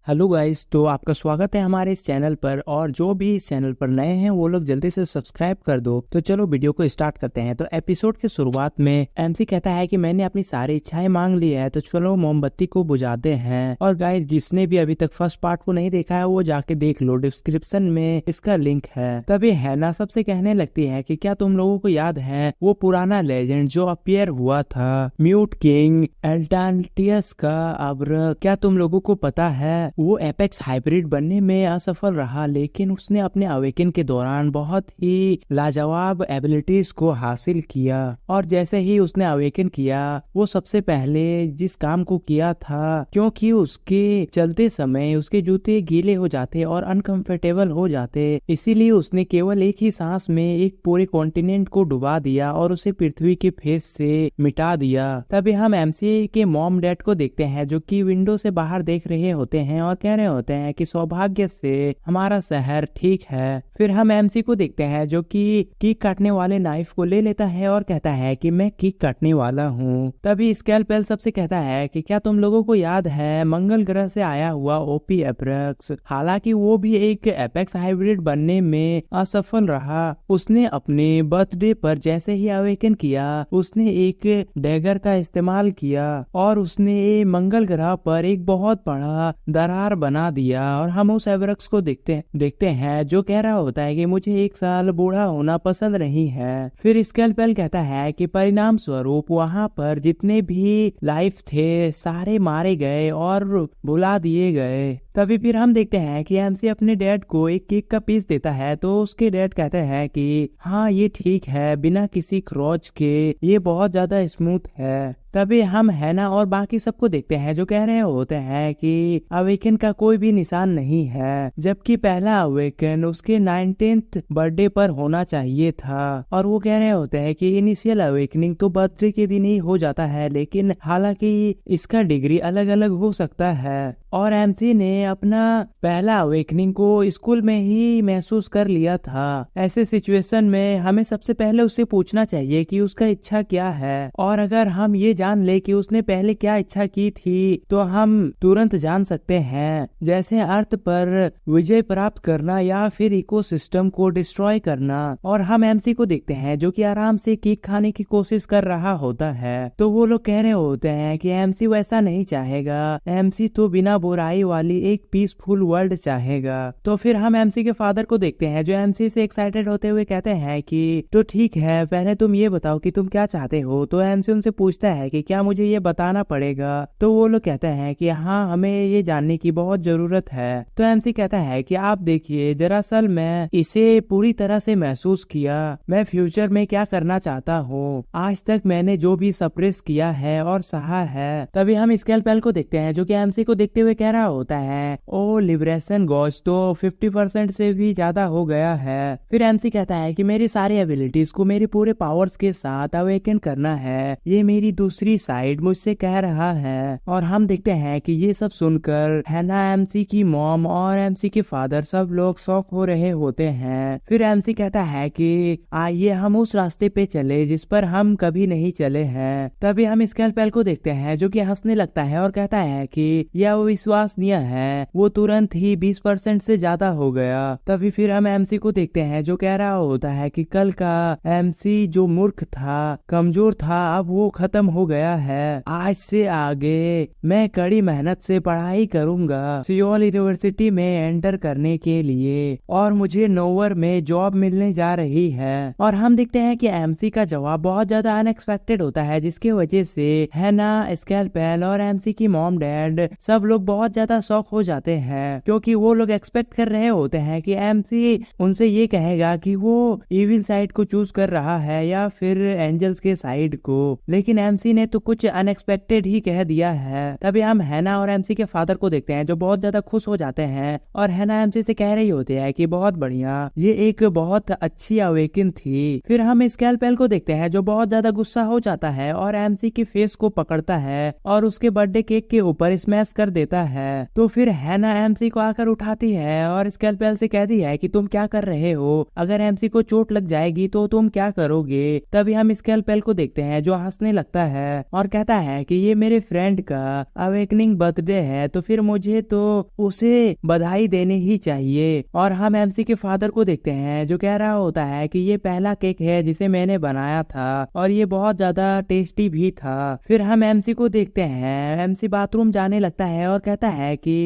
Hello guys, तो आपका स्वागत है हमारे इस चैनल पर। और जो भी इस चैनल पर नए हैं वो लोग जल्दी से सब्सक्राइब कर दो। तो चलो वीडियो को स्टार्ट करते हैं। तो एपिसोड की शुरुआत में एमसी कहता है कि मैंने अपनी सारी इच्छाएं मांग ली है, तो चलो मोमबत्ती को बुझाते हैं। और गाइस, जिसने भी अभी तक फर्स्ट पार्ट को नहीं देखा है वो जाके देख लो, डिस्क्रिप्शन में इसका लिंक है। तभी हैना सबसे कहने लगती है कि क्या तुम लोगों को याद है वो पुराना लेजेंड जो अपीयर हुआ था, म्यूट किंग एल्टांटियस का अब्र? क्या तुम लोगों को पता है वो एपेक्स हाइब्रिड बनने में असफल रहा, लेकिन उसने अपने अवेकन के दौरान बहुत ही लाजवाब एबिलिटीज को हासिल किया। और जैसे ही उसने अवेकन किया, वो सबसे पहले जिस काम को किया था, क्योंकि उसके चलते समय उसके जूते गीले हो जाते और अनकंफर्टेबल हो जाते, इसीलिए उसने केवल एक ही सांस में एक पूरे कॉन्टिनेंट को डुबा दिया और उसे पृथ्वी के फेस से मिटा दिया। तभी हम एमसी के मॉम डैड को देखते हैं जो कि विंडो से बाहर देख रहे होते हैं और कह रहे होते हैं कि सौभाग्य से हमारा शहर ठीक है। फिर हम एमसी को देखते हैं जो कि केक काटने वाले नाइफ को ले लेता है और कहता है कि मैं केक काटने वाला हूँ। तभी स्कैलपेल सबसे कहता है कि क्या तुम लोगों को याद है मंगल ग्रह से आया हुआ ओपी एपेक्स? हालांकि वो भी एक एपेक्स हाइब्रिड बनने में असफल रहा। उसने अपने बर्थडे पर जैसे ही अवेकन किया, उसने एक डैगर का इस्तेमाल किया और उसने मंगल ग्रह पर एक बहुत बड़ा दरार बना दिया। और हम उस एवरक्स को देखते हैं जो कह रहा होता है कि मुझे 1 साल बूढ़ा होना पसंद नहीं है। फिर स्कैलपेल कहता है कि परिणाम स्वरूप वहाँ पर जितने भी लाइफ थे सारे मारे गए और भुला दिए गए। तभी फिर हम देखते हैं कि एमसी अपने डैड को एक केक का पीस देता है, तो उसके डैड कहते हैं कि हाँ ये ठीक है, बिना किसी खरोच के ये बहुत ज्यादा स्मूथ है। तभी हम हैना और बाकी सबको देखते हैं जो कह रहे होते हैं कि अवेकन का कोई भी निशान नहीं है, जबकि पहला अवेकन उसके 19th बर्थडे पर होना चाहिए था। और वो कह रहे होते हैं कि इनिशियल अवेकनिंग तो बर्थडे के दिन ही हो जाता है, लेकिन हालांकि इसका डिग्री अलग अलग हो सकता है। और एमसी ने अपना पहला अवेकनिंग को स्कूल में ही महसूस कर लिया था। ऐसे सिचुएशन में हमें सबसे पहले उससे पूछना चाहिए कि उसका इच्छा क्या है, और अगर हम ये जान ले कि उसने पहले क्या इच्छा की थी तो हम तुरंत जान सकते हैं, जैसे अर्थ पर विजय प्राप्त करना या फिर इकोसिस्टम को डिस्ट्रॉय करना। और हम एमसी को देखते हैं जो कि आराम से केक खाने की कोशिश कर रहा होता है, तो वो लोग कह रहे होते हैं कि एमसी वैसा नहीं चाहेगा, एमसी तो बिना बुराई वाली एक पीसफुल वर्ल्ड चाहेगा। तो फिर हम एमसी के फादर को देखते हैं जो एमसी से एक्साइटेड होते हुए कहते हैं कि तो ठीक है, पहले तुम ये बताओ कि तुम क्या चाहते हो। तो एमसी उनसे पूछता है कि क्या मुझे ये बताना पड़ेगा? तो वो लोग कहते हैं कि हाँ, हमें ये जानने की बहुत जरूरत है। तो एमसी कहता है कि आप देखिए, दरअसल मैं इसे पूरी तरह से महसूस किया, मैं फ्यूचर में क्या करना चाहता हूँ, आज तक मैंने जो भी सप्रेस किया है और सहा है। तभी हम स्कैलपेल को देखते हैं जो कि एमसी को देखते हुए कह रहा होता है ओ लिबरेशन गॉज तो 50% से भी ज्यादा हो गया है। फिर एमसी कहता है कि मेरी सारी एबिलिटीज को मेरे पूरे पावर्स के साथ अवेकन करना है, ये मेरी दूसरी साइड मुझसे कह रहा है। और हम देखते हैं कि ये सब सुनकर हैना, एमसी की मॉम और एमसी के फादर सब लोग शॉक हो रहे होते हैं। फिर एमसी कहता है कि आइए हम उस रास्ते पे चले जिस पर हम कभी नहीं चले हैं। तभी हम स्कैलपेल को देखते हैं जो कि हंसने लगता है और कहता है कि यह विश्वसनीय है, वो तुरंत ही 20% से ज्यादा हो गया। तभी फिर हम एमसी को देखते हैं जो कह रहा होता है कि कल का एमसी जो मूर्ख था, कमजोर था, अब वो खत्म हो गया है। आज से आगे मैं कड़ी मेहनत से पढ़ाई करूंगा सियोल यूनिवर्सिटी में एंटर करने के लिए, और मुझे नोवर में जॉब मिलने जा रही है। और हम देखते हैं कि एमसी का जवाब बहुत ज्यादा अनएक्सपेक्टेड होता है, जिसकी वजह से हैना, स्कैलपेल और एमसी की मॉम डैड सब लोग बहुत ज्यादा शॉक हो जाते हैं, क्योंकि वो लोग एक्सपेक्ट कर रहे होते हैं कि एमसी उनसे ये कहेगा कि वो इविल साइड को चूज कर रहा है या फिर एंजल्स के साइड को, लेकिन एमसी ने तो कुछ अनएक्सपेक्टेड ही कह दिया है। तभी हम हैना और एमसी के फादर को देखते हैं जो बहुत ज्यादा खुश हो जाते हैं, और हैना एमसी से कह रही होती है कि बहुत बढ़िया, ये एक बहुत अच्छी अवेकन थी। फिर हम स्कैलपेल को देखते हैं जो बहुत ज्यादा गुस्सा हो जाता है और एमसी के फेस को पकड़ता है और उसके बर्थडे केक के ऊपर स्मैश कर देता देता है। तो फिर हैना एमसी को आकर उठाती है और स्कैल्पेल से कहती है कि तुम क्या कर रहे हो, अगर एमसी को चोट लग जाएगी तो तुम क्या करोगे। तभी हम स्कैल्पेल को देखते हैं जो हंसने लगता है और कहता है कि ये मेरे फ्रेंड का अवेकनिंग बर्थडे है, तो फिर मुझे तो उसे बधाई देनी ही चाहिए। और हम एमसी के फादर को देखते हैं जो कह रहा होता है कि ये पहला केक है जिसे मैंने बनाया था और ये बहुत ज्यादा टेस्टी भी था। फिर हम एमसी को देखते हैं, एमसी बाथरूम जाने लगता है और कहता है कि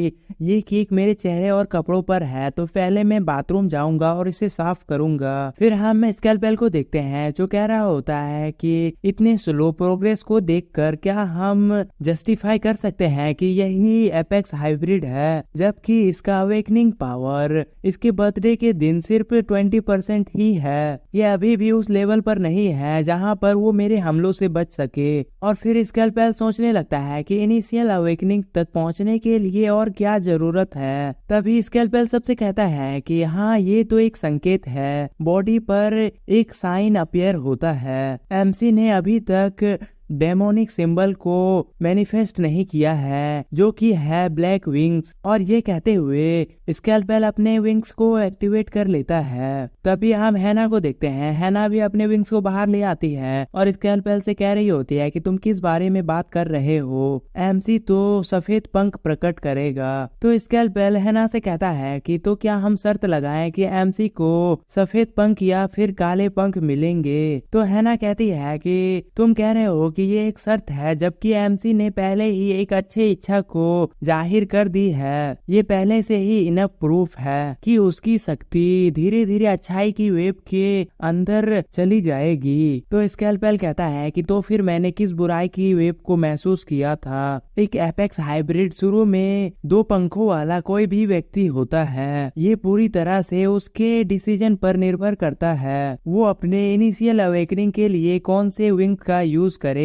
ये केक मेरे चेहरे और कपड़ों पर है, तो पहले मैं बाथरूम जाऊंगा और इसे साफ करूंगा। फिर हम स्कैल्पेल को देखते हैं जो कह रहा होता है कि इतने स्लो प्रोग्रेस को देखकर क्या हम जस्टिफाई कर सकते हैं कि यही एपेक्स हाइब्रिड है, जबकि इसका अवेकनिंग पावर इसके बर्थडे के दिन सिर्फ 20% ही है। ये अभी भी उस लेवल पर नहीं है जहां पर वो मेरे हमलों से बच सके। और फिर स्कैल्पेल सोचने लगता है कि इनिशियल अवेकनिंग तक पहुंचने के लिए और क्या जरूरत है। तभी स्कैल्पेल सबसे कहता है कि हाँ, ये तो एक संकेत है, बॉडी पर एक साइन अपीयर होता है। एमसी ने अभी तक डेमोनिक सिंबल को मैनिफेस्ट नहीं किया है जो कि है ब्लैक विंग्स। और ये कहते हुए स्कैल्पेल अपने विंग्स को एक्टिवेट कर लेता है। तभी हम हैना को देखते हैं, हैना भी अपने विंग्स को बाहर ले आती है और स्कैल्पेल से कह रही होती है कि तुम किस बारे में बात कर रहे हो, एमसी तो सफेद पंख प्रकट करेगा। तो स्कैल्पेल हैना से कहता है कि तो क्या हम शर्त लगाएं कि एमसी को सफेद पंख या फिर काले पंख मिलेंगे। तो हैना कहती है कि तुम कह रहे हो कि ये एक शर्त है, जबकि एमसी ने पहले ही एक अच्छी इच्छा को जाहिर कर दी है। ये पहले से ही इनफ प्रूफ है कि उसकी शक्ति धीरे धीरे अच्छाई की वेब के अंदर चली जाएगी। तो स्कैल्पेल कहता है कि तो फिर मैंने किस बुराई की वेब को महसूस किया था। एक एपेक्स हाइब्रिड शुरू में 2 पंखों वाला कोई भी व्यक्ति होता है, ये पूरी तरह से उसके डिसीजन पर निर्भर करता है वो अपने इनिशियल अवेकनिंग के लिए कौन से विंग का यूज करेगा।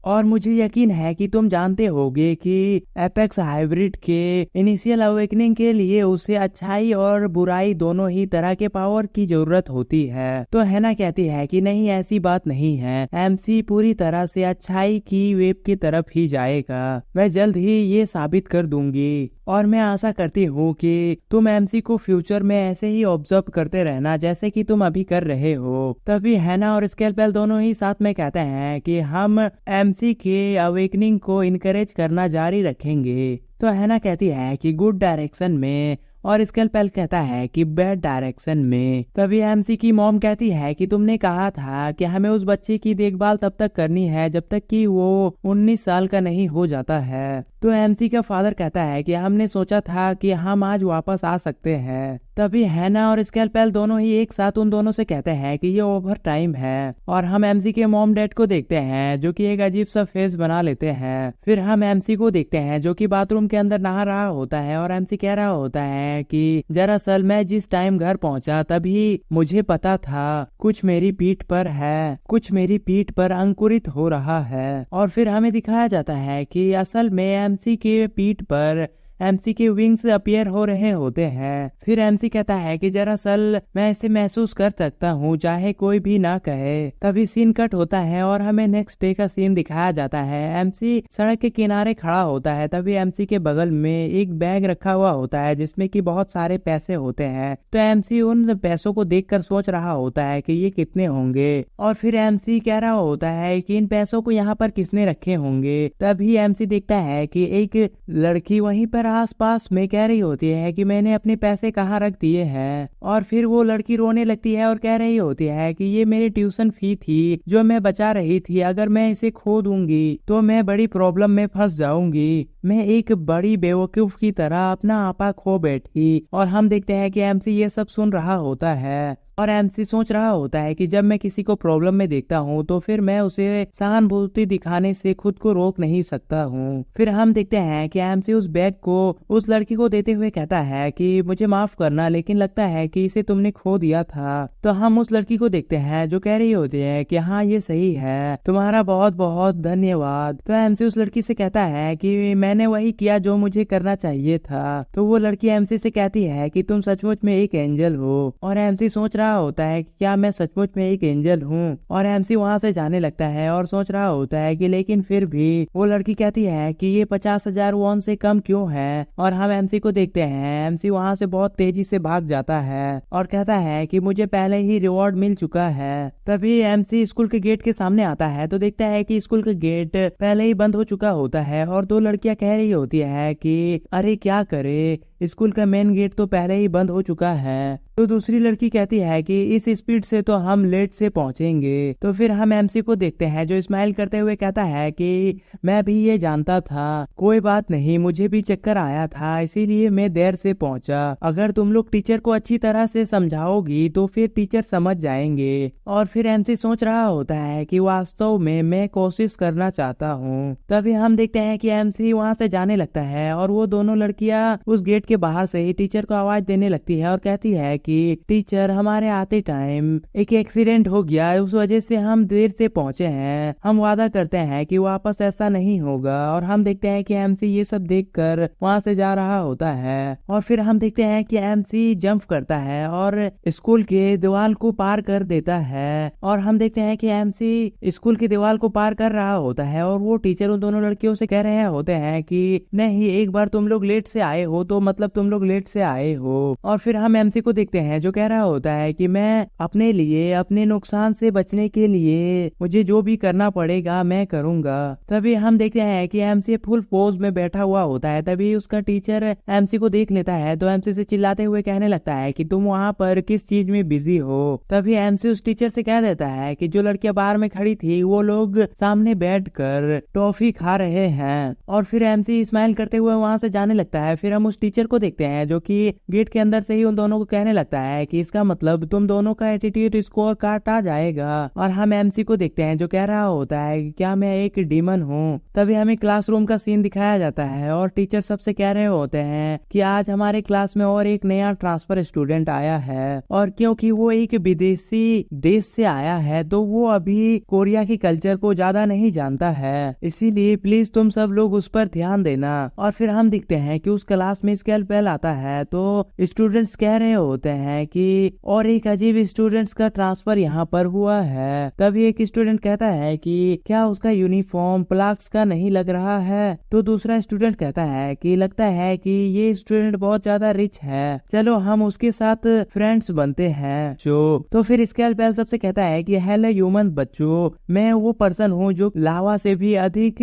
और मुझे यकीन है कि तुम जानते होगे कि एपेक्स हाइब्रिड के इनिशियल अवेकनिंग के लिए उसे अच्छाई और बुराई दोनों ही तरह के पावर की जरूरत होती है। तो हैना कहती है कि नहीं, ऐसी बात नहीं है, एमसी पूरी तरह से अच्छाई की वेब की तरफ ही जाएगा, मैं जल्द ही ये साबित कर दूंगी। और मैं आशा करती हूँ कि तुम एमसी को फ्यूचर में ऐसे ही ऑब्जर्व करते रहना जैसे कि तुम अभी कर रहे हो। तभी हैना और स्कैल्पेल दोनों ही साथ में कहते हैं कि हम एमसी के अवेकनिंग को इनकरेज करना जारी रखेंगे। तो हैना कहती है कि गुड डायरेक्शन में और स्कैल्पेल कहता है कि बैड डायरेक्शन में। तभी एमसी की मॉम कहती है कि तुमने कहा था कि हमें उस बच्चे की देखभाल तब तक करनी है जब तक कि वो 19 साल का नहीं हो जाता है। तो एमसी का फादर कहता है कि हमने सोचा था कि हम आज वापस आ सकते हैं। तभी हैना और स्कैल्पेल दोनों ही एक साथ उन दोनों से कहते हैं कि ये ओवर टाइम है। और हम एमसी के मॉम डैड को देखते हैं जो कि एक अजीब सा फेस बना लेते हैं। फिर हम एमसी को देखते हैं जो कि बाथरूम के अंदर नहा रहा होता है और एमसी कह रहा होता है कि दरअसल मैं जिस टाइम घर पहुंचा तभी मुझे पता था कुछ मेरी पीठ पर है, कुछ मेरी पीठ पर अंकुरित हो रहा है। और फिर हमें दिखाया जाता है कि असल में एमसी के पीठ पर एमसी के विंग्स अपीयर हो रहे होते हैं। फिर एमसी कहता है कि दरअसल मैं इसे महसूस कर सकता हूँ चाहे कोई भी ना कहे। तभी सीन कट होता है और हमें नेक्स्ट डे का सीन दिखाया जाता है। एमसी सड़क के किनारे खड़ा होता है। तभी एमसी के बगल में एक बैग रखा हुआ होता है जिसमें कि बहुत सारे पैसे होते हैं। तो एमसी उन पैसों को देखकर सोच रहा होता है कि ये कितने होंगे। और फिर एमसी कह रहा होता है कि इन पैसों को यहाँ पर किसने रखे होंगे। तभी एमसी देखता है कि एक लड़की वहीं पर आसपास में कह रही होती है कि मैंने अपने पैसे कहाँ रख दिए हैं। और फिर वो लड़की रोने लगती है और कह रही होती है कि ये मेरी ट्यूशन फी थी जो मैं बचा रही थी, अगर मैं इसे खो दूंगी तो मैं बड़ी प्रॉब्लम में फंस जाऊंगी। मैं एक बड़ी बेवकूफ की तरह अपना आपा खो बैठी। और हम देखते हैं कि एमसी ये सब सुन रहा होता है और एमसी सोच रहा होता है कि जब मैं किसी को प्रॉब्लम में देखता हूँ तो फिर मैं उसे सहानुभूति दिखाने से खुद को रोक नहीं सकता हूँ। फिर हम देखते हैं कि एमसी उस बैग को उस लड़की को देते हुए कहता है कि मुझे माफ करना, लेकिन लगता है कि इसे तुमने खो दिया था। तो हम उस लड़की को देखते हैं जो कह रही होती है कि हाँ ये सही है, तुम्हारा बहुत बहुत धन्यवाद। तो एमसी उस लड़की से कहता है कि मैंने वही किया जो मुझे करना चाहिए था। तो वो लड़की एमसी से कहती है कि तुम सचमुच में एक एंजल हो। और एमसी सोच रहा होता है कि क्या मैं सचमुच में एक एंजल हूँ, और एमसी वहाँ से जाने लगता है और सोच रहा होता है कि लेकिन फिर भी वो लड़की कहती है कि ये 50,000 वॉन से कम क्यों है। और हम एमसी को देखते हैं, एमसी वहाँ से बहुत तेजी से भाग जाता है और कहता है कि मुझे पहले ही रिवॉर्ड मिल चुका है। तभी एमसी स्कूल के गेट के सामने आता है तो देखता है कि स्कूल का गेट पहले ही बंद हो चुका होता है और दो लड़कियां कह रही होती है कि अरे क्या करे, स्कूल का मेन गेट तो पहले ही बंद हो चुका है। तो दूसरी लड़की कहती है कि इस स्पीड से तो हम लेट से पहुंचेंगे। तो फिर हम एमसी को देखते हैं जो स्माइल करते हुए कहता है कि मैं भी ये जानता था, कोई बात नहीं, मुझे भी चक्कर आया था इसीलिए मैं देर से पहुंचा। अगर तुम लोग टीचर को अच्छी तरह से समझाओगी तो फिर टीचर समझ जाएंगे। और फिर एमसी सोच रहा होता है कि वास्तव में मैं कोशिश करना चाहता हूँ। तभी हम देखते हैं कि एमसी वहाँ से जाने लगता है और वो दोनों लड़कियां उस गेट के बाहर से ही टीचर को आवाज देने लगती है और कहती है कि टीचर, हमारे आते टाइम एक एक्सीडेंट हो गया, उस वजह से हम देर से पहुंचे हैं। हम वादा करते हैं कि वापस ऐसा नहीं होगा। और हम देखते हैं कि एमसी ये सब देखकर वहां से जा रहा होता है। और फिर हम देखते हैं कि एमसी जंप करता है और स्कूल के दीवार को पार कर देता है। और हम देखते हैं कि एमसी स्कूल की दीवार को पार कर रहा होता है और वो टीचर उन दोनों लड़कियों से कह रहे होते हैं कि नहीं, एक बार तुम लोग लेट से आए हो तो मतलब तुम लोग लेट से आए हो। और फिर हम एमसी को देखते हैं जो कह रहा होता है कि मैं अपने लिए, अपने नुकसान से बचने के लिए मुझे जो भी करना पड़ेगा मैं करूंगा। तभी हम देखते हैं कि एमसी फुल पोज में बैठा हुआ होता है। तभी उसका टीचर एमसी को देख लेता है तो एमसी से चिल्लाते हुए कहने लगता है कि तुम वहाँ पर किस चीज में बिजी हो। तभी एमसी उस टीचर से कह देता है कि जो लड़कियां बाहर में खड़ी थी वो लोग सामने बैठकर टॉफी खा रहे हैं। और फिर एमसी स्माइल करते हुए वहाँ से जाने लगता है। फिर हम उस टीचर को देखते हैं जो कि गेट के अंदर से ही उन दोनों को कहने लगता है कि इसका मतलब तुम दोनों का एटीट्यूड स्कोर काटा जाएगा। और हम एमसी को देखते हैं जो कह रहा होता है कि क्या मैं एक डीमन हूँ। तभी हमें क्लासरूम का सीन दिखाया जाता है और टीचर सबसे कह रहे होते हैं कि आज हमारे क्लास में और एक नया ट्रांसफर स्टूडेंट आया है और क्योंकि वो एक विदेशी देश से आया है तो वो अभी कोरिया की कल्चर को ज्यादा नहीं जानता है, इसीलिए प्लीज तुम सब लोग उस पर ध्यान देना। और फिर हम देखते हैं कि उस क्लास में स्केलपेल आता है तो स्टूडेंट्स कह रहे होते हैं कि और एक अजीब स्टूडेंट्स का ट्रांसफर यहाँ पर हुआ है। तभी एक स्टूडेंट कहता है कि क्या उसका यूनिफॉर्म प्लाक्स का नहीं लग रहा है। तो दूसरा स्टूडेंट कहता है कि लगता है कि ये स्टूडेंट बहुत ज्यादा रिच है, चलो हम उसके साथ फ्रेंड्स बनते हैं। तो फिर स्केलपेल सबसे कहता है कि हेलो ह्यूमन बच्चों, मैं वो पर्सन हूँ जो लावा से भी अधिक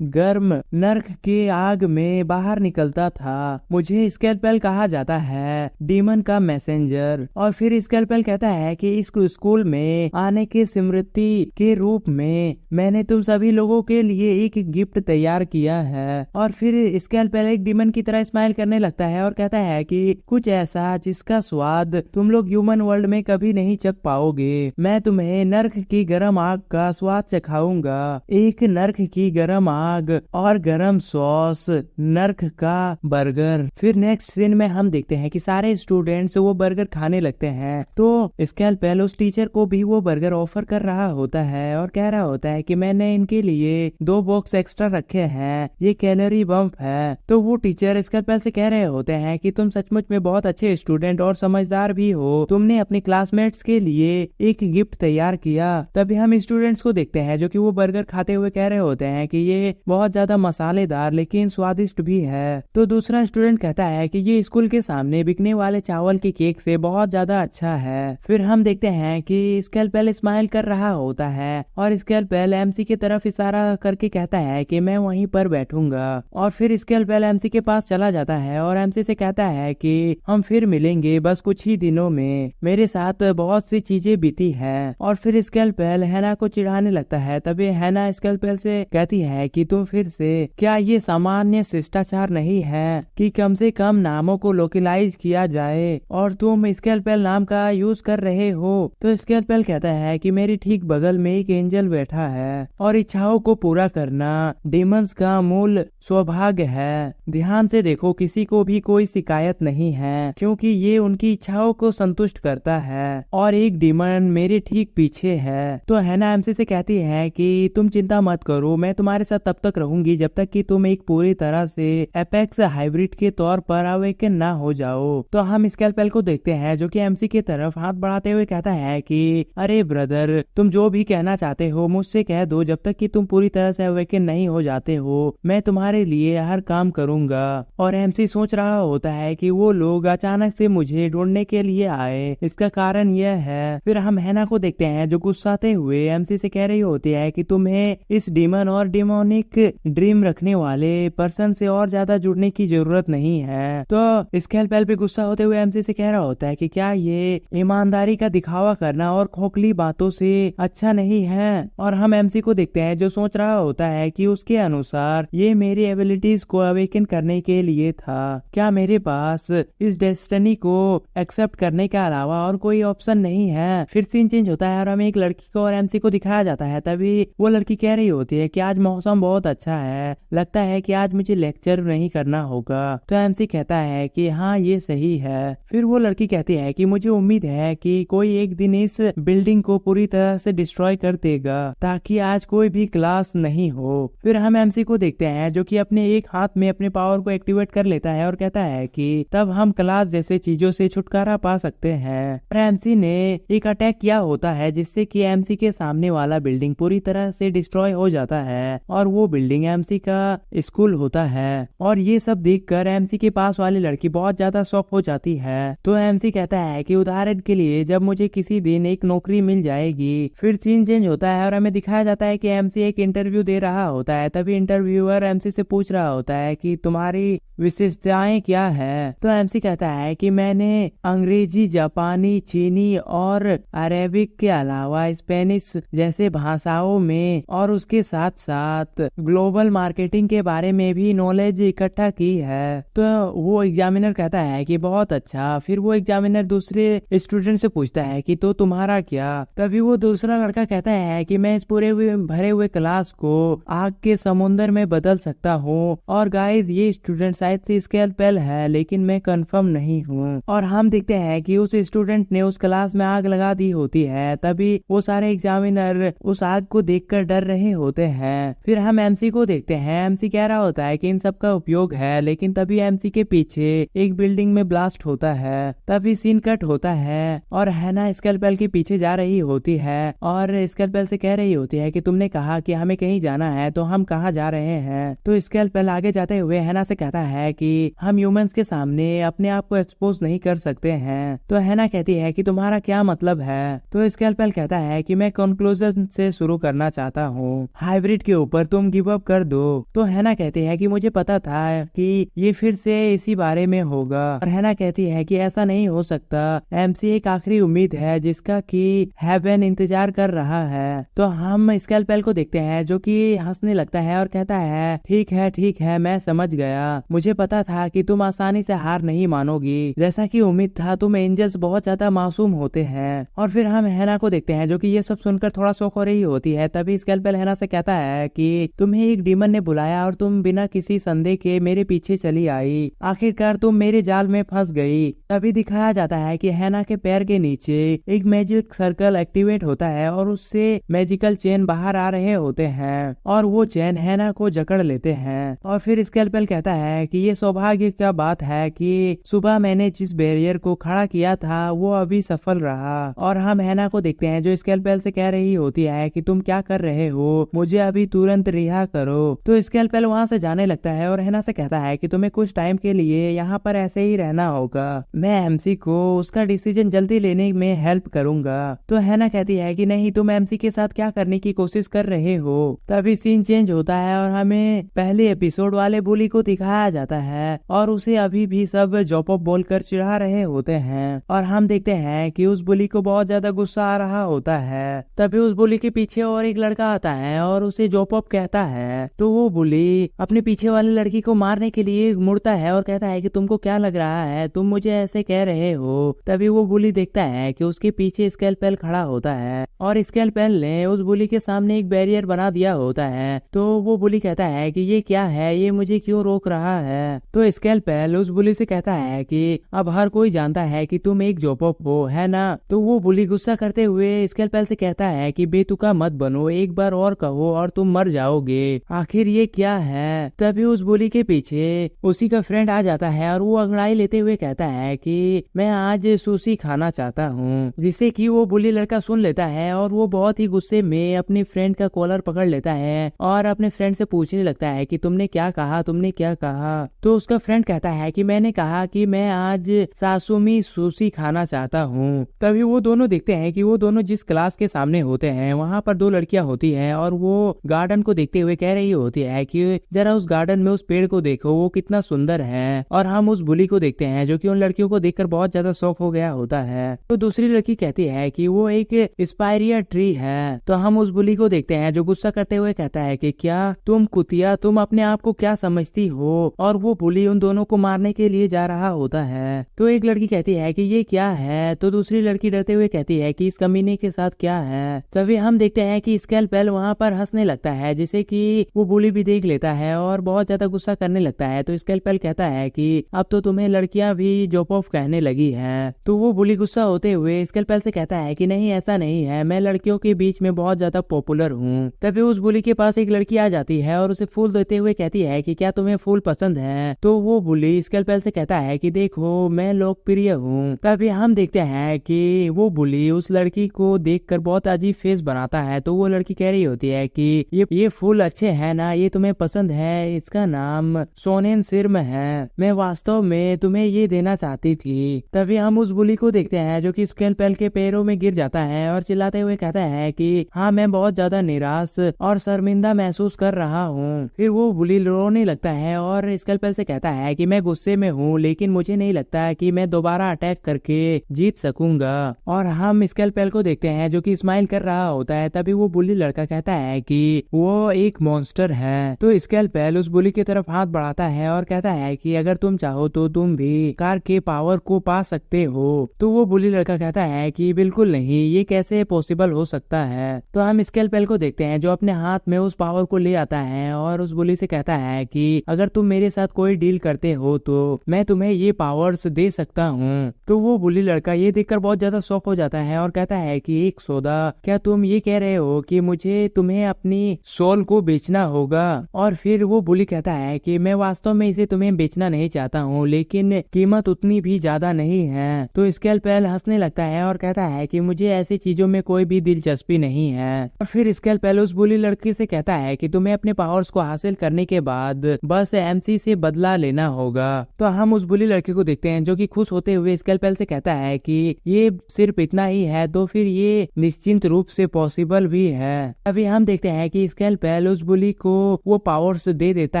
गर्म नर्क के आग में बाहर निकलता था। मुझे स्केलपेल कहा जाता है, डीमन का मैसेंजर। और फिर स्केलपेल कहता है कि इस स्कूल में आने के स्मृति के रूप में मैंने तुम सभी लोगों के लिए एक गिफ्ट तैयार किया है। और फिर स्केलपेल एक डीमन की तरह स्माइल करने लगता है और कहता है कि कुछ ऐसा जिसका स्वाद तुम लोग ह्यूमन वर्ल्ड में कभी नहीं चख पाओगे। मैं तुम्हें नर्क की गर्म आग का स्वाद चखाऊंगा, एक नर्क की गर्म आग और गर्म सॉस, नर्क का बर्गर। फिर नेक्स्ट सीन में हम देखते हैं कि सारे स्टूडेंट्स वो बर्गर खाने लगते हैं तो स्केलपेल उस टीचर को भी वो बर्गर ऑफर कर रहा होता है और कह रहा होता है कि मैंने इनके लिए 2 बॉक्स एक्स्ट्रा रखे हैं, ये कैलोरी बम्प है। तो वो टीचर स्केलपेल से कह रहे होते हैं कि तुम सचमुच में बहुत अच्छे स्टूडेंट और समझदार भी हो, तुमने अपने क्लासमेट्स के लिए एक गिफ्ट तैयार किया। तभी हम स्टूडेंट्स को देखते हैं जो कि वो बर्गर खाते हुए कह रहे होते हैं कि ये बहुत ज्यादा मसालेदार लेकिन स्वादिष्ट भी है। तो दूसरा स्टूडेंट कहता है कि ये स्कूल के सामने बिकने वाले चावल के केक से बहुत ज्यादा अच्छा है। फिर हम देखते हैं कि स्केलपेल स्माइल कर रहा होता है और स्केलपेल एमसी की तरफ इशारा करके कहता है कि मैं वहीं पर बैठूंगा। और फिर स्केलपेल एमसी के पास चला जाता है और एमसी से कहता है कि हम फिर मिलेंगे बस कुछ ही दिनों में, मेरे साथ बहुत सी चीजें बीती हैं। और फिर स्केलपेल हैना को चिढ़ाने लगता है। तभी हैना स्केलपेल से कहती है कि तुम फिर से, क्या ये सामान्य शिष्टाचार नहीं है कि कम से कम नामों को लोकलाइज किया जाए और तुम स्केलपेल नाम का यूज कर रहे हो। तो स्केलपेल कहता है कि मेरे ठीक बगल में एक एंजल बैठा है और इच्छाओं को पूरा करना डीमंस का मूल सौभाग्य है। ध्यान से देखो, किसी को भी कोई शिकायत नहीं है क्योंकि ये उनकी इच्छाओं को संतुष्ट करता है और एक डीमन मेरे ठीक पीछे है। तो हैना एमसी से कहती है कि तुम चिंता मत करो, मैं तुम्हारे साथ तब तक रहूंगी जब तक कि तुम एक पूरी तरह से एपेक्स हाइब्रिड के तौर पर अवेकन ना हो जाओ। तो हम स्केलपेल को देखते हैं जो कि एमसी की तरफ हाथ बढ़ाते हुए कहता है कि अरे ब्रदर, तुम जो भी कहना चाहते हो मुझसे कह दो, जब तक कि तुम पूरी तरह से अवेकन नहीं हो जाते हो मैं तुम्हारे लिए हर काम करूंगा। और एमसी सोच रहा होता है कि वो लोग अचानक से मुझे ढूंढने के लिए आए, इसका कारण यह है। फिर हम हैना को देखते हैं जो गुस्साते हुए एमसी से कह रही होती है कि तुम्हें इस डीमन और डिमोनिक ड्रीम रखने वाले पर्सन से और ज्यादा जुड़ने की जरूरत नहीं है। तो स्केलपेल भी गुस्सा होते हुए एमसी से कह रहा होता है कि क्या ये ईमानदारी का दिखावा करना और खोखली बातों से अच्छा नहीं है। और हम एमसी को देखते हैं जो सोच रहा होता है कि उसके अनुसार ये मेरी एबिलिटीज को अवेकन करने के लिए था, क्या मेरे पास इस डेस्टिनी को एक्सेप्ट करने के अलावा और कोई ऑप्शन नहीं है। फिर सीन चेंज होता है और हमें एक लड़की को और एमसी को दिखाया जाता है। तभी वो लड़की कह रही होती है कि आज मौसम बहुत अच्छा है, लगता है कि आज मुझे लेक्चर नहीं करना होगा। तो एमसी कहता है कि हाँ ये सही है। फिर वो लड़की कहती है कि मुझे उम्मीद है कि कोई एक दिन इस बिल्डिंग को पूरी तरह से डिस्ट्रॉय कर देगा ताकि आज कोई भी क्लास नहीं हो। फिर हम एमसी को देखते हैं जो कि अपने एक हाथ में अपने पावर को एक्टिवेट कर लेता है और कहता है कि तब हम क्लास जैसे चीजों से छुटकारा पा सकते हैं। और एमसी ने एक अटैक किया होता है जिससे कि एमसी के सामने वाला बिल्डिंग पूरी तरह से डिस्ट्रॉय हो जाता है और वो बिल्डिंग एमसी का स्कूल होता है। और ये सब देखकर एमसी के पास वाली लड़की बहुत ज्यादा शॉक हो जाती है। तो एमसी कहता है कि उदाहरण के लिए जब मुझे किसी दिन एक नौकरी मिल जाएगी। फिर सीन चेंज होता है और हमें दिखाया जाता है कि एमसी एक इंटरव्यू दे रहा होता है। तभी इंटरव्यूअर एमसी से पूछ रहा होता है कि तुम्हारी विशेषताएं क्या है। तो एमसी कहता है कि मैंने अंग्रेजी, जापानी, चीनी और अरेबिक के अलावा स्पेनिश जैसे भाषाओं में और उसके साथ साथ ग्लोबल मार्केटिंग के बारे में भी नॉलेज इकट्ठा की है। तो वो एग्जामिनर कहता है कि बहुत अच्छा। फिर वो एग्जामिनर दूसरे स्टूडेंट से पूछता है कि तो तुम्हारा क्या। तभी वो दूसरा लड़का कहता है कि मैं इस पूरे भरे हुए क्लास को आग के समुंदर में बदल सकता हूँ। और गाइस ये स्टूडेंट शायद से स्केलपेल है लेकिन मैं कंफर्म नहीं हूँ। और हम देखते हैं कि उस स्टूडेंट ने उस क्लास में आग लगा दी होती है। तभी वो सारे एग्जामिनर उस आग को देखकर डर रहे होते हैं। फिर हम एमसी को देखते हैं। एमसी कह रहा होता है कि इन सब का उपयोग है, लेकिन तभी एमसी के पीछे एक बिल्डिंग में ब्लास्ट होता है। तभी सीन कट होता है और हैना स्केलपेल के पीछे जा रही होती है और स्केलपेल से कह रही होती है कि तुमने कहा कि हमें कहीं जाना है, तो हम कहाँ जा रहे हैं। तो स्केलपेल आगे जाते हुए हैना से कहता है कि हम ह्यूमंस के सामने अपने आप को एक्सपोज नहीं कर सकते हैं। तो हैना कहती है कि तुम्हारा क्या मतलब है। तो स्केलपेल कहता है कि मैं कंक्लूजन से शुरू करना चाहता हूँ, हाइब्रिड के ऊपर तुम गिव अप कर दो। तो हैना कहती है कि मुझे पता था कि ये फिर से इसी बारे में होगा। और हैना कहती है कि ऐसा नहीं हो सकता, एमसी एक आखिरी उम्मीद है जिसका कि हेवन इंतजार कर रहा है। तो हम स्केलपेल को देखते हैं जो कि हंसने लगता है और कहता है ठीक है मैं समझ गया, मुझे पता था कि तुम आसानी से हार नहीं मानोगी, जैसा कि उम्मीद था। तुम एंजल्स बहुत ज्यादा मासूम होते हैं। और फिर हम हैना को देखते हैं जो कि ये सब सुनकर थोड़ा शौक हो रही होती है। तभी स्केलपेल हैना से कहता है कि तुम्हें एक डीमन ने बुलाया और तुम बिना किसी संदेह के मेरे पीछे चली आई, आखिरकार तुम मेरे जाल में फंस गई। तभी दिखाया जाता है कि हैना के पैर के नीचे एक मैजिक सर्कल एक्टिवेट होता है और उससे मैजिकल चेन बाहर आ रहे होते हैं और वो चेन हैना को जकड़ लेते हैं। और फिर स्केलपेल कहता है कि ये सौभाग्य का बात है कि सुबह मैंने जिस बैरियर को खड़ा किया था वो अभी सफल रहा। और हम हैना को देखते हैं जो स्केलपेल से कह रही होती है कि तुम क्या कर रहे हो, मुझे अभी तुरंत रिहा करो। तो स्केलपेल वहाँ से जाने लगता है और हैना से कहता है कि तुम्हें कुछ टाइम के लिए यहाँ पर ऐसे ही रहना होगा, मैं एमसी को उसका डिसीजन जल्दी लेने में हेल्प करूंगा। तो हैना कहती है कि नहीं, तुम एमसी के साथ क्या करने की कोशिश कर रहे हो। तभी सीन चेंज होता है और हमें पहले एपिसोड वाले बुली को दिखाया जाता है और उसे अभी भी सब जॉपअप बोलकर चिढ़ा रहे होते हैं। और हम देखते हैं कि उस बुली को बहुत ज्यादा गुस्सा आ रहा होता है। तभी उस बुली के पीछे और एक लड़का आता है और उसे जॉपअप कहता है। तो वो बुली अपने पीछे वाली लड़की को मारने के लिए मुड़ता है और कहता है कि तुमको क्या लग रहा है, तुम मुझे ऐसे कह रहे हो। तभी वो बुली देखता है कि उसके पीछे स्केलपेल खड़ा होता है और स्केलपेल ने उस बुली के सामने एक बैरियर बना दिया होता है। तो वो बुली कहता है कि ये क्या है, ये मुझे क्यों रोक रहा है। तो स्केलपेल उस बुली से कहता है कि अब हर कोई जानता है कि तुम एक जॉपअप हो, है ना। तो वो बुली गुस्सा करते हुए स्केलपेल से कहता है कि बेतुका मत बनो, एक बार और कहो और तुम मर जाओगे, आखिर ये क्या है। तभी उस बुली के पीछे उसी का फ्रेंड फ्रेंड आ जाता है और वो अंगड़ाई लेते हुए कहता है कि मैं आज सुशी खाना चाहता हूँ, जिसे कि वो बुली लड़का सुन लेता है और वो बहुत ही गुस्से में अपने फ्रेंड का कॉलर पकड़ लेता है और अपने फ्रेंड से पूछने लगता है कि तुमने क्या कहा, तुमने क्या कहा। तो उसका फ्रेंड कहता है कि मैंने कहा कि मैं आज सासुमी सुशी खाना चाहता हूँ। तभी वो दोनों देखते हैं कि वो दोनों जिस क्लास के सामने होते हैं वहाँ पर दो लड़कियां होती हैं और वो गार्डन को देखते हुए कह रही होती है कि जरा उस गार्डन में उस पेड़ को देखो, वो कितना सुंदर है। और हम उस बुली को देखते हैं जो कि उन लड़कियों को देखकर बहुत ज्यादा शौक हो गया होता है। तो दूसरी लड़की कहती है कि वो एक स्पायरिया ट्री है। तो हम उस बुली को देखते हैं जो गुस्सा करते हुए कहता है कि क्या तुम कुतिया, तुम अपने आप को क्या समझती हो। और वो बुली उन दोनों को मारने के लिए जा रहा होता है। तो एक लड़की कहती है कि ये क्या है। तो दूसरी लड़की डरते हुए कहती है कि इस कमीने के साथ क्या है। तभी हम देखते हैं कि स्केलपेल वहाँ पर हंसने लगता है, जिसे कि वो बुली भी देख लेता है और बहुत ज्यादा गुस्सा करने लगता है। तो स्केलपेल कहता है कि अब तो तुम्हें लड़कियां भी जॉब ऑफ कहने लगी हैं। तो वो बुली गुस्सा होते हुए स्केलपेल से कहता है कि नहीं, ऐसा नहीं है, मैं लड़कियों के बीच में बहुत ज्यादा पॉपुलर हूँ। तभी उस बुली के पास एक लड़की आ जाती है और उसे फूल देते हुए कहती है कि क्या तुम्हें फूल पसंद है। तो वो बुली स्केलपेल से कहता है कि देखो मैं लोकप्रिय हूँ। तभी हम देखते हैं कि वो बुली उस लड़की को देखकर बहुत अजीब फेस बनाता है। तो वो लड़की कह रही होती है कि ये फूल अच्छे हैं ना, ये तुम्हें पसंद है, इसका नाम सोनेन सिर्म है, मैं वास्तव में तुम्हें ये देना चाहती थी। तभी हम उस बुली को देखते हैं जो कि स्केलपेल के पैरों में गिर जाता है और चिल्लाते हुए कहता है कि हाँ, मैं बहुत ज्यादा निराश और शर्मिंदा महसूस कर रहा हूँ। फिर वो बुली रोने लगता है और स्केलपेल से कहता है कि मैं गुस्से में हूँ, लेकिन मुझे नहीं लगता कि मैं दोबारा अटैक करके जीत सकूंगा। और हम स्केलपेल को देखते हैं जो कि स्माइल कर रहा होता है। तभी वो बुली लड़का कहता है कि वो एक मॉन्स्टर है। तो स्केलपेल उस बुली की तरफ हाथ बढ़ाता है और कहता है कि अगर तुम चाहो तो तुम भी कार के पावर को पा सकते हो। तो वो बुली लड़का कहता है कि बिल्कुल नहीं, ये कैसे पॉसिबल हो सकता है। तो हम स्केलपेल को देखते हैं जो अपने हाथ में उस पावर को ले आता है और उस बुली से कहता है कि अगर तुम मेरे साथ कोई डील करते हो तो मैं तुम्हें ये पावर्स दे सकता हूँ। तो वो बुली लड़का ये देखकर बहुत ज्यादा शॉक हो जाता है और कहता है कि एक सौदा, क्या तुम ये कह रहे हो कि मुझे तुम्हें अपनी सोल को बेचना होगा। और फिर वो बुली कहता है कि मैं वास्तव में इसे तुम्हें बेचना नहीं चाहता हूँ, लेकिन कीमत उतनी भी ज्यादा नहीं है। तो स्केलपेल हंसने लगता है और कहता है कि मुझे ऐसी चीजों में कोई भी दिलचस्पी नहीं है। और फिर स्केलपेल उस बुली लड़की से कहता है कि तुम्हें अपने पावर्स को हासिल करने के बाद बस एमसी से बदला लेना होगा। तो हम उस बुली लड़के को देखते हैं जो कि खुश होते हुए स्केलपेल से कहता है कि ये सिर्फ इतना ही है तो फिर ये निश्चिंत रूप से पॉसिबल भी है। अभी हम देखते हैं कि स्केलपेल उस बुली को वो पावर्स दे देता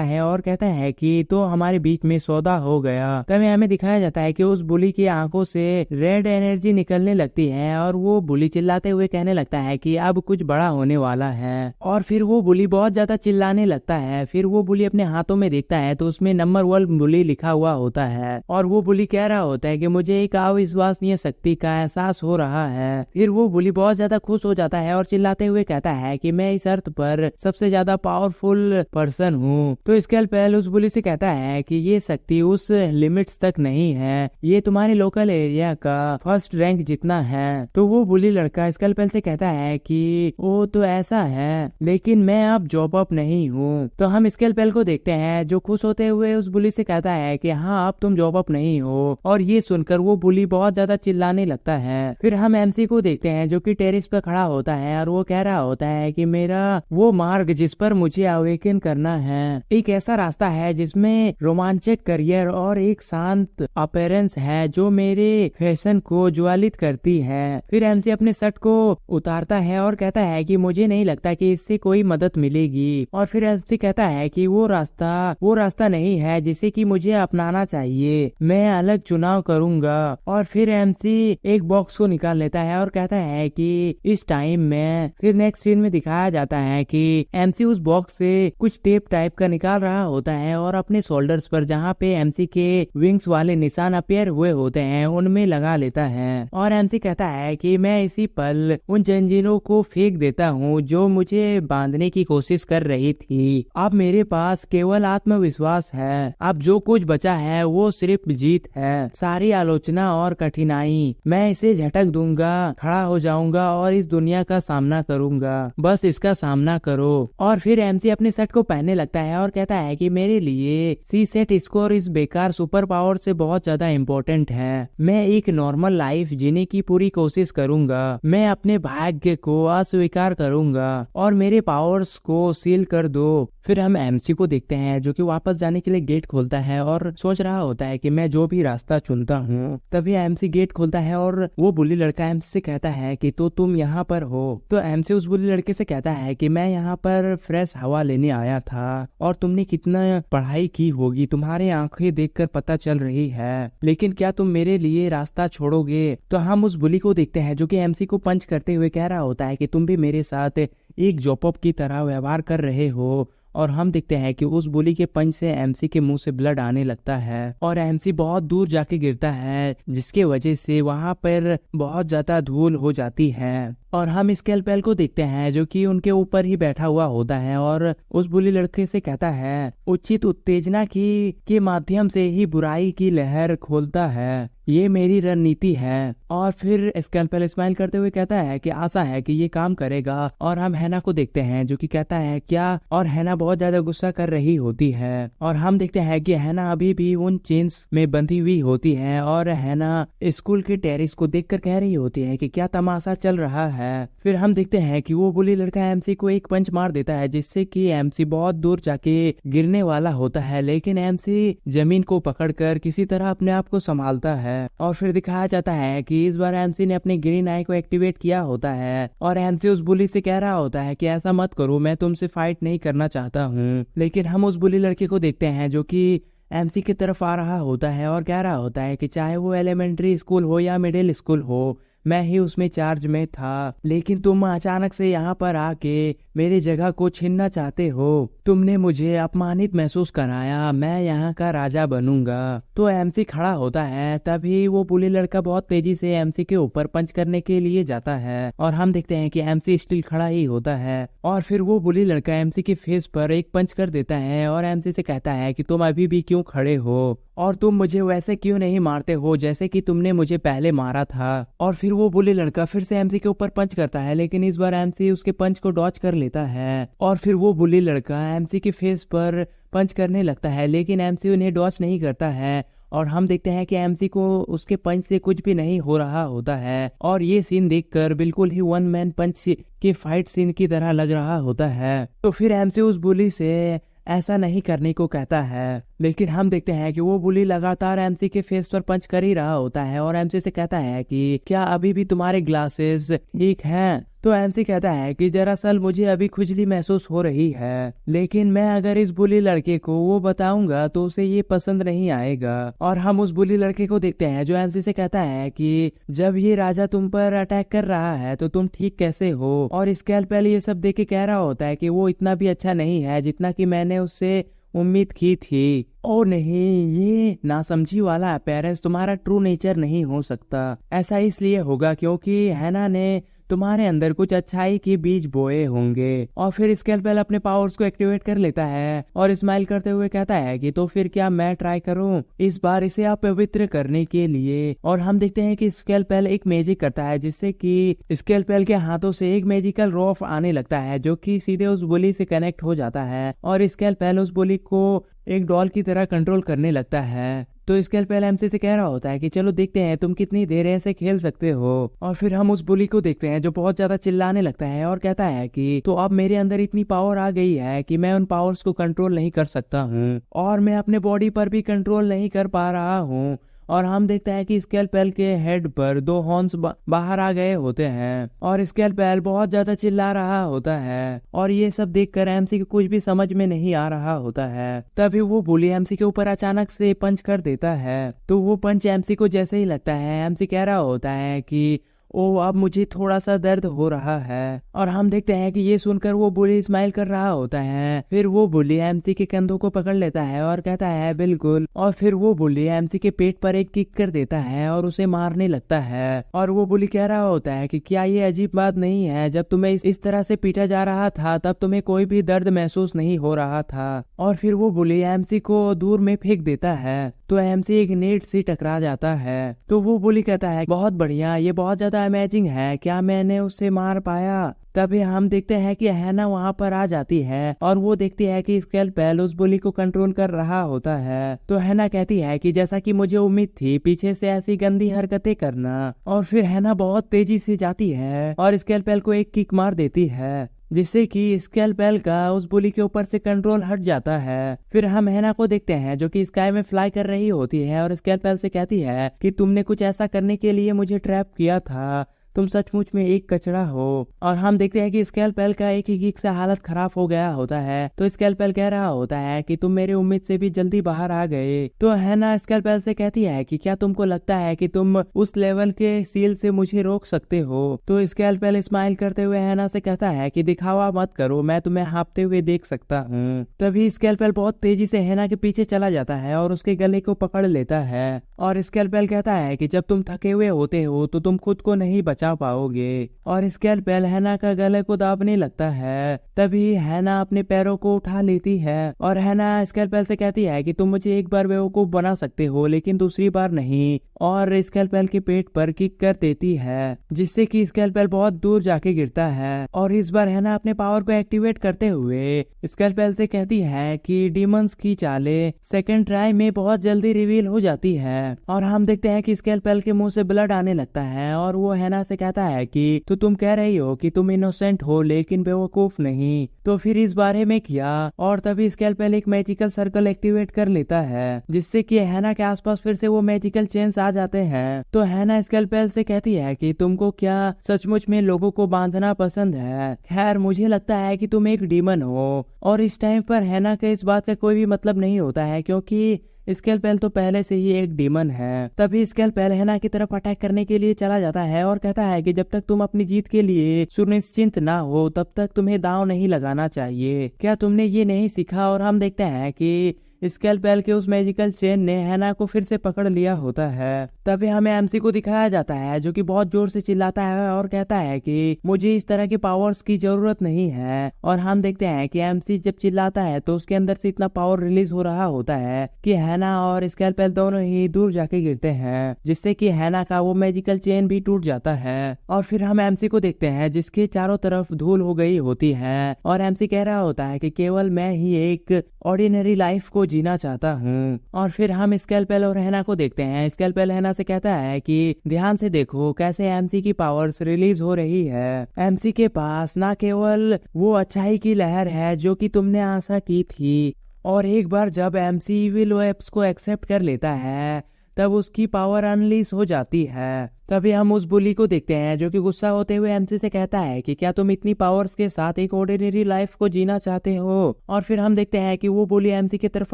है और कहता है कि तो हमारे बीच में सौदा हो गया। तभी हमें दिखाया जाता है कि उस बुली की आंखों से रेड एनर्जी निकलने लगती है और वो बुली चिल्लाते हुए कहने लगता है कि अब कुछ बड़ा होने वाला है। और फिर वो बुली बहुत ज्यादा चिल्लाने लगता है। फिर वो बुली अपने हाथों में देखता है तो उसमें नंबर 1 बुली लिखा हुआ होता है और वो बुली कह रहा होता है कि मुझे एक अविश्वसनीय शक्ति का एहसास हो रहा है। फिर वो बुली बहुत ज्यादा खुश हो जाता है और चिल्लाते हुए कहता है कि मैं इस अर्थ पर सबसे ज्यादा पावरफुल पर्सन हूँ। तो स्केलपेल उस बुली से कहता है कि ये शक्ति उस लिमिट्स तक नहीं है, ये तुम्हारे लोकल एरिया का फर्स्ट रैंक जितना है। तो वो बुली लड़का स्केलपेल से कहता है कि वो तो ऐसा है, लेकिन मैं अब जॉब अप नहीं हूँ। तो हम स्केलपेल को देखते हैं जो खुश होते हुए उस बुली से कहता है कि हाँ, अब तुम जॉब अप नहीं हो। और ये सुनकर वो बुली बहुत ज्यादा चिल्लाने लगता है। फिर हम एमसी को देखते हैं जो कि टेरेस पर खड़ा होता है और वो कह रहा होता है कि मेरा वो मार्ग जिस पर मुझे अवेकन करना है, एक ऐसा रास्ता है जिसमें रोमांचक करियर और एक शांत अपीयरेंस है जो मेरे फैशन को ज्वलित करती है। फिर एमसी अपने शर्ट को उतारता है और कहता है कि मुझे नहीं लगता कि इससे कोई मदद मिलेगी। और फिर एमसी कहता है कि वो रास्ता नहीं है जिसे कि मुझे अपनाना चाहिए, मैं अलग चुनाव करूंगा। और फिर एमसी एक बॉक्स को निकाल लेता है और कहता है कि इस टाइम में फिर नेक्स्ट सीन में दिखाया जाता है कि एमसी उस बॉक्स से कुछ टेप टाइप का निकाल रहा होता है और अपने शोल्डर्स पर जहाँ पे एमसी के विंग्स वाले निशान अपीयर हुए होते हैं उनमें लगा लेता है। और एमसी कहता है कि मैं इसी पल उन जंजीरों को फेंक देता हूँ जो मुझे बांधने की कोशिश कर रही थी। अब मेरे पास केवल आत्मविश्वास है, अब जो कुछ बचा है वो सिर्फ जीत है। सारी आलोचना और कठिनाई मैं इसे झटक दूंगा, खड़ा हो जाऊंगा और इस दुनिया का सामना करूंगा, बस इसका सामना करो। और फिर एमसी अपने शर्ट को पहनने लगता है और कहता है कि मेरे लिए सी रीसेट स्कोर इस बेकार सुपर पावर से बहुत ज्यादा इम्पोर्टेंट है। मैं एक नॉर्मल लाइफ जीने की पूरी कोशिश करूंगा। मैं अपने भाग्य को अस्वीकार करूंगा और मेरे पावर्स को सील कर दो। फिर हम एमसी को देखते हैं जो कि वापस जाने के लिए गेट खोलता है और सोच रहा होता है कि मैं जो भी रास्ता चुनता हूँ। तभी एमसी गेट खोलता है और वो बुली लड़का एमसी से कहता है कि तो तुम यहाँ पर हो। तो एमसी उस बुली लड़के से कहता है कि मैं यहाँ पर फ्रेश हवा लेने आया था और तुमने कितना पढ़ाई की होगी, तुम्हारी आंखें देखकर पता चल रही है, लेकिन क्या तुम मेरे लिए रास्ता छोड़ोगे। तो हम उस बुली को देखते हैं जो कि एमसी को पंच करते हुए कह रहा होता है कि तुम भी मेरे साथ एक जोपअप की तरह व्यवहार कर रहे हो। और हम देखते हैं कि उस बुली के पंच से एमसी के मुंह से ब्लड आने लगता है और एमसी बहुत दूर जाके गिरता है, जिसके वजह से वहां पर बहुत ज्यादा धूल हो जाती है। और हम स्केलपेल को देखते हैं जो कि उनके ऊपर ही बैठा हुआ होता है और उस बुली लड़के से कहता है उचित उत्तेजना के माध्यम से ही बुराई की लहर खोलता है, ये मेरी रणनीति है। और फिर स्केलपेल स्माइल करते हुए कहता है कि आशा है कि ये काम करेगा। और हम हैना को देखते हैं जो कि कहता है क्या, और हैना बहुत ज्यादा गुस्सा कर रही होती है। और हम देखते हैं कि हैना अभी भी उन चेन्स में बंधी हुई होती है और हैना स्कूल के टेरिस को देखकर कह रही होती है कि क्या तमाशा चल रहा है। फिर हम देखते हैं कि वो बुली लड़का एमसी को एक पंच मार देता है जिससे कि एमसी बहुत दूर जाके गिरने वाला होता है, लेकिन एमसी जमीन को पकड़कर किसी तरह अपने आप को संभालता है। और फिर दिखाया जाता है कि इस बार एमसी ने अपने ग्रीन आई को एक्टिवेट किया होता है और एमसी उस बुली से कह रहा होता है कि ऐसा मत करो, मैं तुमसे फाइट नहीं करना चाहता हूँ। लेकिन हम उस बुली लड़के को देखते हैं जो कि एमसी की तरफ आ रहा होता है और कह रहा होता है कि चाहे वो एलिमेंट्री स्कूल हो या मिडिल स्कूल हो, मैं ही उसमें चार्ज में था, लेकिन तुम अचानक से यहाँ पर आके मेरी जगह को छीनना चाहते हो। तुमने मुझे अपमानित महसूस कराया, मैं यहाँ का राजा बनूंगा। तो एमसी खड़ा होता है, तभी वो बुली लड़का बहुत तेजी से एमसी के ऊपर पंच करने के लिए जाता है और हम देखते हैं कि एमसी स्टिल खड़ा ही होता है। और फिर वो बुली लड़का एमसी के फेस पर एक पंच कर देता है और एमसी से कहता है कि तुम अभी भी क्यों खड़े हो और तुम मुझे वैसे क्यों नहीं मारते हो जैसे कि तुमने मुझे पहले मारा था। और फिर वो बुली लड़का फिर से एमसी के ऊपर पंच करता है, लेकिन इस बार एमसी उसके पंच को डॉच कर लेता है। और फिर वो बुली लड़का एमसी के फेस पर पंच करने लगता है, लेकिन एमसी उन्हें डॉच नहीं करता है। और हम देखते हैं कि एमसी को उसके पंच से कुछ भी नहीं हो रहा होता है और ये सीन देखकर बिल्कुल ही वन मैन पंच के फाइट सीन की तरह लग रहा होता है। तो फिर एमसी उस बुली से ऐसा नहीं करने को कहता है, लेकिन हम देखते हैं कि वो बुली लगातार एमसी के फेस पर पंच कर ही रहा होता है और एमसी से कहता है कि क्या अभी भी तुम्हारे ग्लासेस ठीक हैं। तो एमसी कहता है कि दरअसल मुझे अभी खुजली महसूस हो रही है, लेकिन मैं अगर इस बुली लड़के को वो बताऊंगा तो उसे ये पसंद नहीं आएगा। और हम उस बुली लड़के को देखते हैं जो एमसी से कहता है कि जब ये राजा तुम पर अटैक कर रहा है तो तुम ठीक कैसे हो। और स्केलपेल ये सब देख के कह रहा होता है कि वो इतना भी अच्छा नहीं है जितना कि मैंने उससे उम्मीद की थी। ओ नहीं, ये नासमझी वाला अपीयरेंस तुम्हारा ट्रू नेचर नहीं हो सकता। ऐसा इसलिए होगा क्योंकि हैना ने तुम्हारे अंदर कुछ अच्छाई के बीज बोए होंगे। और फिर स्केलपेल अपने पावर्स को एक्टिवेट कर लेता है और स्माइल करते हुए कहता है कि तो फिर क्या मैं ट्राई करूं इस बार इसे अपवित्र करने के लिए। और हम देखते हैं कि स्केलपेल एक मैजिक करता है जिससे कि स्केलपेल के हाथों से एक मैजिकल रॉफ आने लगता है जो कि सीधे उस बुली से कनेक्ट हो जाता है और स्केलपेल उस बुली को एक डॉल की तरह कंट्रोल करने लगता है। तो स्केलपेल एमसी से कह रहा होता है कि चलो देखते हैं तुम कितनी देर ऐसे खेल सकते हो। और फिर हम उस बुली को देखते हैं जो बहुत ज्यादा चिल्लाने लगता है और कहता है कि तो अब मेरे अंदर इतनी पावर आ गई है कि मैं उन पावर्स को कंट्रोल नहीं कर सकता हूँ और मैं अपने बॉडी पर भी कंट्रोल नहीं कर पा रहा हूँ। और हम देखते हैं कि स्केलपेल के हेड पर 2 हॉर्न्स बाहर आ गए होते हैं और स्केलपेल बहुत ज्यादा चिल्ला रहा होता है। और ये सब देखकर एमसी को कुछ भी समझ में नहीं आ रहा होता है। तभी वो बुली एमसी के ऊपर अचानक से पंच कर देता है। तो वो पंच एमसी को जैसे ही लगता है, एमसी कह रहा होता है कि ओ अब मुझे थोड़ा सा दर्द हो रहा है। और हम देखते हैं कि ये सुनकर वो बुली स्माइल कर रहा होता है। फिर वो बुली एमसी के कंधों को पकड़ लेता है और कहता है बिल्कुल। और फिर वो बुली एमसी के पेट पर एक किक कर देता है और उसे मारने लगता है। और वो बुली कह रहा होता है कि क्या ये अजीब बात नहीं है, जब तुम्हें इस तरह से पीटा जा रहा था तब तुम्हें कोई भी दर्द महसूस नहीं हो रहा था। और फिर वो बुली एमसी को दूर में फेंक देता है। तो एमसी एक नेट से टकरा जाता है। तो वो बुली कहता है बहुत बढ़िया, ये बहुत ज्यादा अमेजिंग है, क्या मैंने उससे मार पाया। तभी हम देखते हैं कि हैना वहाँ पर आ जाती है और वो देखती है कि स्केलपेल उस बुली को कंट्रोल कर रहा होता है। तो हैना कहती है कि जैसा कि मुझे उम्मीद थी, पीछे से ऐसी गंदी हरकतें करना। और फिर हैना बहुत तेजी से जाती है और स्केलपेल को एक किक मार देती है, जिससे कि स्केलपेल का उस बुली के ऊपर से कंट्रोल हट जाता है। फिर हम हैना को देखते हैं जो कि स्काई में फ्लाई कर रही होती है और स्केलपेल से कहती है कि तुमने कुछ ऐसा करने के लिए मुझे ट्रैप किया था, तुम सचमुच में एक कचरा हो। और हम देखते हैं कि स्केलपेल का एक ही किक से हालत खराब हो गया होता है। तो स्केलपेल कह रहा होता है कि तुम मेरी उम्मीद से भी जल्दी बाहर आ गए। तो हैना स्केलपेल से कहती है कि क्या तुमको लगता है कि तुम उस लेवल के सील से मुझे रोक सकते हो। तो स्केलपेल स्माइल करते हुए हैना से कहता है कि दिखावा मत करो, मैं तुम्हें हाँपते हुए देख सकता हूँ। तभी स्केलपेल बहुत तेजी से हैना के पीछे चला जाता है और उसके गले को पकड़ लेता है। और स्केलपेल कहता है कि जब तुम थके हुए होते हो तो तुम खुद को नहीं बचा पाओगे। और स्केलपेल हैना का गले को दाबने लगता है। तभी हैना अपने पैरों को उठा लेती है और हैना स्केलपेल से कहती है कि तुम मुझे एक बार बेवकूफ बना सकते हो लेकिन दूसरी बार नहीं। और स्केलपेल के पेट पर किक कर देती है, जिससे कि स्केलपेल बहुत दूर जाके गिरता है। और इस बार हैना अपने पावर को एक्टिवेट करते हुए स्केलपेल से कहती है कि डीमंस की चालें सेकंड ट्राई में बहुत जल्दी रिवील हो जाती है। और हम देखते हैं कि स्केलपेल के मुंह से ब्लड आने लगता है और वो हैना से कहता है कि तो तुम कह रही हो कि तुम इनोसेंट हो लेकिन बेवकूफ नहीं, तो फिर इस बारे में किया। और तभी स्केलपेल एक मैजिकल सर्कल एक्टिवेट कर लेता है, जिससे कि हैना के आसपास फिर से वो मैजिकल चेन्स आ जाते हैं। तो हैना स्केलपेल से कहती है कि तुमको क्या सचमुच में लोगों को बांधना पसंद है। खैर मुझे लगता है कि तुम एक डीमन हो। और इस टाइम पर हैना के इस बात का कोई भी मतलब नहीं होता है, क्योंकि स्केलपेल तो पहले से ही एक डीमन है। तभी स्केलपेल हैना की तरफ अटैक करने के लिए चला जाता है और कहता है कि जब तक तुम अपनी जीत के लिए सुनिश्चित ना हो तब तक तुम्हें दांव नहीं लगाना चाहिए। क्या तुमने ये नहीं सीखा। और हम देखते हैं कि स्केलपेल के उस मैजिकल चेन ने हैना को फिर से पकड़ लिया होता है। तभी हमें एमसी को दिखाया जाता है जो कि बहुत जोर से चिल्लाता है और कहता है कि मुझे इस तरह के पावर्स की जरूरत नहीं है। और हम देखते हैं कि एमसी जब चिल्लाता है तो उसके अंदर से इतना पावर रिलीज हो रहा होता है कि हैना और स्केलपेल दोनों ही दूर जाके गिरते हैं, जिससे कि हैना का वो मैजिकल चेन भी टूट जाता है। और फिर हम एमसी को देखते हैं जिसके चारों तरफ धूल हो गई होती है और एमसी कह रहा होता है कि केवल मैं ही एक ऑर्डिनरी लाइफ को जीना चाहता हूँ। और फिर हम स्केलपेल और हैना को देखते हैं। स्केलपेल हैना से कहता है कि ध्यान से देखो कैसे एमसी की पावर्स रिलीज हो रही है। एमसी के पास ना केवल वो अच्छाई की लहर है जो कि तुमने आशा की थी, और एक बार जब एमसी इविल वेब्स को एक्सेप्ट कर लेता है तब उसकी पावर अनलीज हो जाती है। तभी हम उस बुली को देखते हैं जो कि गुस्सा होते हुए एमसी से कहता है कि क्या तुम इतनी पावर्स के साथ एक ऑर्डिनरी लाइफ को जीना चाहते हो। और फिर हम देखते हैं कि वो बुली एमसी की तरफ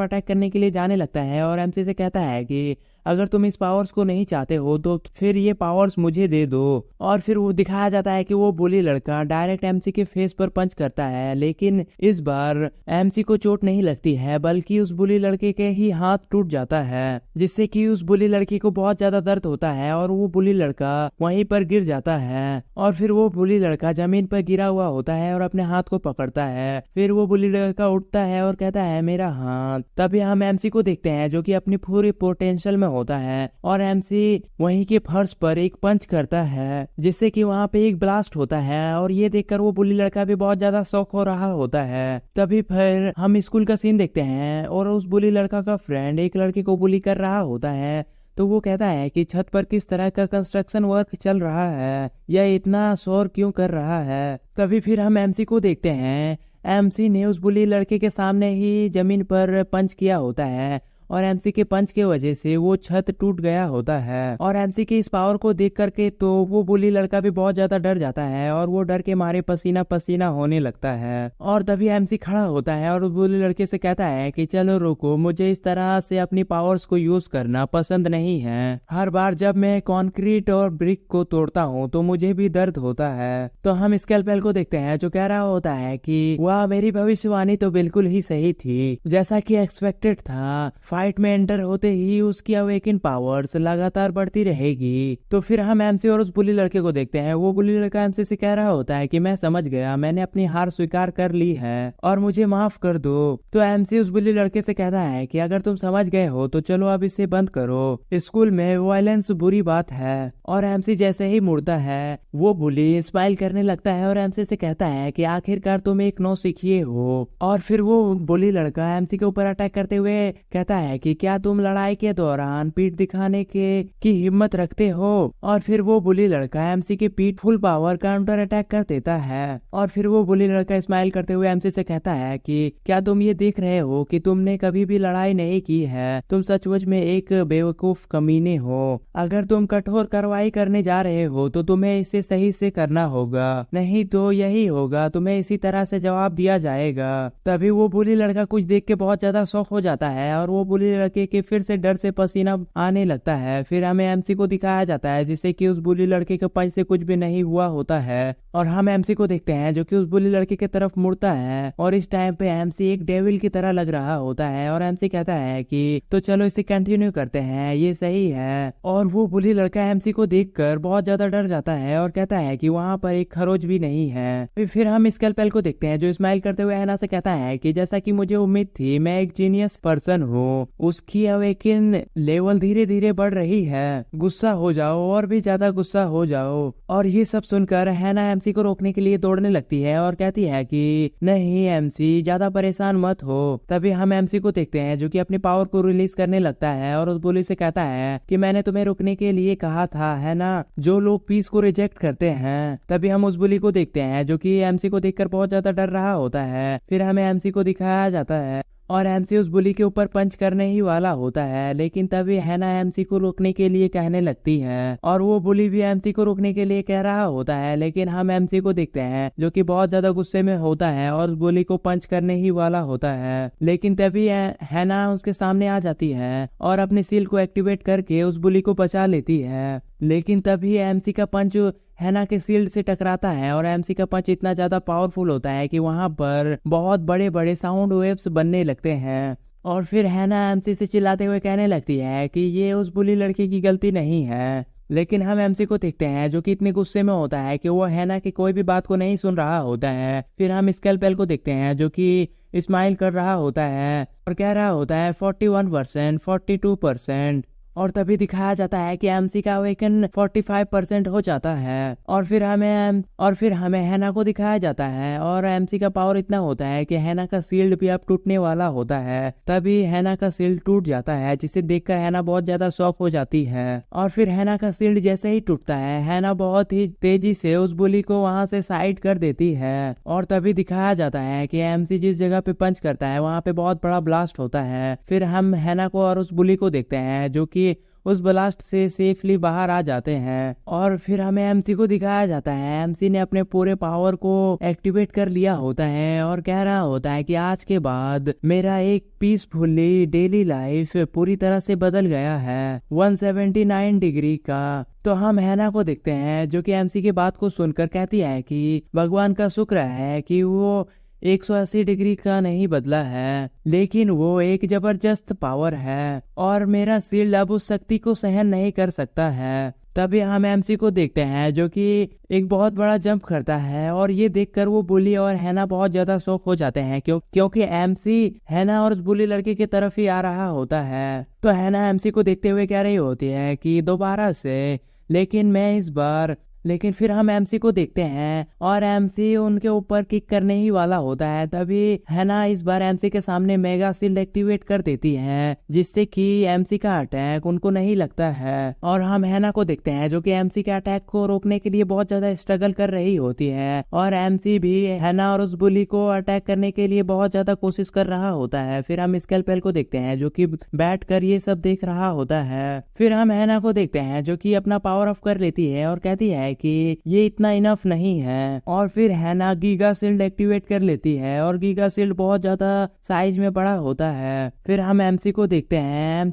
अटैक करने के लिए जाने लगता है और एमसी से कहता है कि अगर तुम इस पावर्स को नहीं चाहते हो तो फिर ये पावर्स मुझे दे दो। और फिर वो दिखाया जाता है कि वो बुली लड़का डायरेक्ट एमसी के फेस पर पंच करता है, लेकिन इस बार एमसी को चोट नहीं लगती है बल्कि उस बुली लड़के के ही हाथ टूट जाता है, जिससे कि उस बुली लड़की को बहुत ज्यादा दर्द होता है और वो बुली लड़का वहीं पर गिर जाता है। और फिर वो बुली लड़का जमीन पर गिरा हुआ होता है और अपने हाथ को पकड़ता है। फिर वो बुली लड़का उठता है और कहता है मेरा हाथ। तभी हम एमसी को देखते हैं जो कि अपनी पूरी पोटेंशियल में होता है और एमसी वहीं के फर्श पर एक पंच करता है, जिससे कि वहां पे एक ब्लास्ट होता है। और ये देखकर वो बुली लड़का भी बहुत ज्यादा शॉक हो रहा होता है। तभी फिर हम स्कूल का सीन देखते हैं और उस बुली लड़का का फ्रेंड एक लड़के को बुली कर रहा होता है। तो वो कहता है कि छत पर किस तरह का कंस्ट्रक्शन वर्क चल रहा है, यह इतना शोर क्यों कर रहा है। तभी फिर हम एमसी को देखते हैं। एमसी ने उस बुली लड़के के सामने ही जमीन पर पंच किया होता है और एमसी के पंच के वजह से वो छत टूट गया होता है। और एमसी के इस पावर को देख करके तो वो बुली लड़का भी बहुत ज्यादा डर जाता है और वो डर के मारे पसीना पसीना होने लगता है। और तभी एमसी खड़ा होता है और उस बुली लड़के से कहता है कि चलो रुको, मुझे इस तरह से अपनी पावर्स को यूज करना पसंद नहीं है। हर बार जब मैं कंक्रीट और ब्रिक को तोड़ता हूँ तो मुझे भी दर्द होता है। तो हम स्केलपेल को देखते हैं जो कह रहा होता है कि वाह, मेरी भविष्यवाणी तो बिल्कुल ही सही थी, जैसा कि एक्सपेक्टेड था। फाइट में एंटर होते ही उसकी अवेकिन पावर्स लगातार बढ़ती रहेगी। तो फिर हम एमसी और उस बुली लड़के को देखते हैं। वो बुली लड़का एमसी से कह रहा होता है कि मैं समझ गया, मैंने अपनी हार स्वीकार कर ली है और मुझे माफ कर दो। तो एमसी उस बुली लड़के से कहता है कि अगर तुम समझ गए हो तो चलो अब इसे बंद करो, स्कूल में वायलेंस बुरी बात है। और एमसी जैसे ही मुड़ता है वो बुली स्माइल करने लगता है और एमसी से कहता है कि आखिरकार तुम एक नौसिखिए हो। और फिर वो बुली लड़का एमसी के ऊपर अटैक करते हुए कहता है कि क्या तुम लड़ाई के दौरान पीठ दिखाने की हिम्मत रखते हो। और फिर वो बुली लड़का एमसी की पीठ फुल पावर काउंटर अटैक कर देता है। और फिर वो बुली लड़का स्माइल करते हुए एमसी से कहता है कि क्या तुम ये देख रहे हो कि तुमने कभी भी लड़ाई नहीं की है, तुम सचमुच में एक बेवकूफ कमीने हो। अगर तुम कठोर कार्रवाई करने जा रहे हो तो तुम्हें इसे सही से करना होगा, नहीं तो यही होगा, तुम्हें इसी तरह से जवाब दिया जाएगा। तभी वो बुली लड़का कुछ देख के बहुत ज्यादा शौक हो जाता है और वो बुली लड़के के फिर से डर से पसीना आने लगता है। फिर हमें एमसी को दिखाया जाता है जिससे कि उस बुली लड़के के पंच से कुछ भी नहीं हुआ होता है। और हम एमसी को देखते हैं जो कि उस बुली लड़के की तरफ मुड़ता है और इस टाइम पे एमसी एक डेविल की तरह लग रहा होता है। और एमसी कहता है कि तो चलो इसे कंटिन्यू करते हैं, ये सही है। और वो बुली लड़का एमसी को देखकर बहुत ज्यादा डर जाता है और कहता है कि वहाँ पर एक खरोच भी नहीं है। फिर हम स्केलपेल को देखते हैं जो स्माइल करते हुए हैना से कहता है कि जैसा कि मुझे उम्मीद थी, मैं एक जीनियस पर्सन हूँ। उसकी अवेकिन लेवल धीरे धीरे बढ़ रही है, गुस्सा हो जाओ और भी ज्यादा गुस्सा हो जाओ। और ये सब सुनकर हैना एमसी को रोकने के लिए दौड़ने लगती है और कहती है कि नहीं एमसी, ज्यादा परेशान मत हो। तभी हम एमसी को देखते हैं जो कि अपनी पावर को रिलीज करने लगता है और उस बुली से कहता है कि मैंने तुम्हें रुकने के लिए कहा था, है ना, जो लोग पीस को रिजेक्ट करते हैं। तभी हम उस बुली को देखते हैं जो कि एमसी को देखकर बहुत ज्यादा डर रहा होता है। फिर हमें एमसी को दिखाया जाता है और एमसी उस बुली के ऊपर पंच करने ही वाला होता है, लेकिन तभी हैना एमसी को रोकने के लिए कहने लगती है और वो बुली भी एमसी को रोकने के लिए कह रहा होता है। लेकिन हम एमसी को देखते हैं जो कि बहुत ज्यादा गुस्से में होता है और उस बुली को पंच करने ही वाला होता है। लेकिन तभी हैना उसके सामने आ जाती है और अपनी सील को एक्टिवेट करके उस बुली को बचा लेती है। लेकिन तभी एमसी का पंच हैना के शील्ड से टकराता है और एमसी का पंच इतना ज्यादा पावरफुल होता है कि वहां पर बहुत बड़े बड़े साउंड वेव्स बनने लगते हैं। और फिर हैना एमसी से चिल्लाते हुए कहने लगती है कि ये उस बुली लड़के की गलती नहीं है। लेकिन हम एमसी को देखते हैं जो कि इतने गुस्से में होता है कि वो हैना की कोई भी बात को नहीं सुन रहा होता है। फिर हम स्केलपेल को देखते हैं जो कि स्माइल कर रहा होता है और कह रहा होता है 41%, 42%। और तभी दिखाया जाता है कि एमसी का अवेकन 45% हो जाता है। और फिर हमें हैना को दिखाया जाता है और एमसी का पावर इतना होता है कि हैना का शील्ड भी अब टूटने वाला होता है। तभी हैना का शील्ड टूट जाता है जिसे देखकर हैना बहुत ज्यादा शॉक हो जाती है। और फिर हैना का शील्ड जैसे ही टूटता है, हैना बहुत ही तेजी से उस बुली को वहां से साइड कर देती है। और तभी दिखाया जाता है कि एमसी जिस जगह पे पंच करता है वहां पे बहुत बड़ा ब्लास्ट होता है। फिर हम हैना को और उस बुली को देखते हैं जो कि उस ब्लास्ट से सेफली बाहर आ जाते हैं। और फिर हमें एमसी को दिखाया जाता है एमसी ने अपने पूरे पावर को एक्टिवेट कर लिया होता है और कह रहा होता है कि आज के बाद मेरा एक पीसफुली डेली लाइफ पूरी तरह से बदल गया है 179 डिग्री का। तो हम हैना को देखते हैं जो कि एमसी की बात को सुनकर कहती है कि भगवान का शुक्र है कि वो 180 डिग्री का नहीं बदला है, लेकिन वो एक जबरदस्त पावर है और मेरा शील्ड अब उस शक्ति को सहन नहीं कर सकता है। तभी हम एमसी को देखते हैं जो कि एक बहुत बड़ा जंप करता है और ये देखकर वो बुली और हैना बहुत ज्यादा शॉक हो जाते हैं क्योंकि एमसी हैना और उस बुली लड़के की तरफ ही आ रहा होता है। तो हैना एमसी को देखते हुए कह रही होती है कि दोबारा से, लेकिन फिर हम एमसी को देखते हैं और एमसी उनके ऊपर किक करने ही वाला होता है। तभी हैना इस बार एमसी के सामने मेगा शील्ड एक्टिवेट कर देती है जिससे कि एमसी का अटैक उनको नहीं लगता है। और हम हैना को देखते हैं जो कि एमसी के अटैक को रोकने के लिए बहुत ज्यादा स्ट्रगल कर रही होती है और एमसी भी हैना और उस बुली को अटैक करने के लिए बहुत ज्यादा कोशिश कर रहा होता है। फिर हम स्केलपेल को देखते हैं जो कि बैठ कर ये सब देख रहा होता है। फिर हम हैना को देखते हैं जो कि अपना पावर ऑफ कर लेती है और कहती है कि ये इतना इनफ नहीं है। और फिर हैना गीगा शील्ड एक्टिवेट कर लेती है और गीगा शील्ड बहुत ज्यादा साइज में बड़ा होता है। फिर हम एमसी को देखते हैं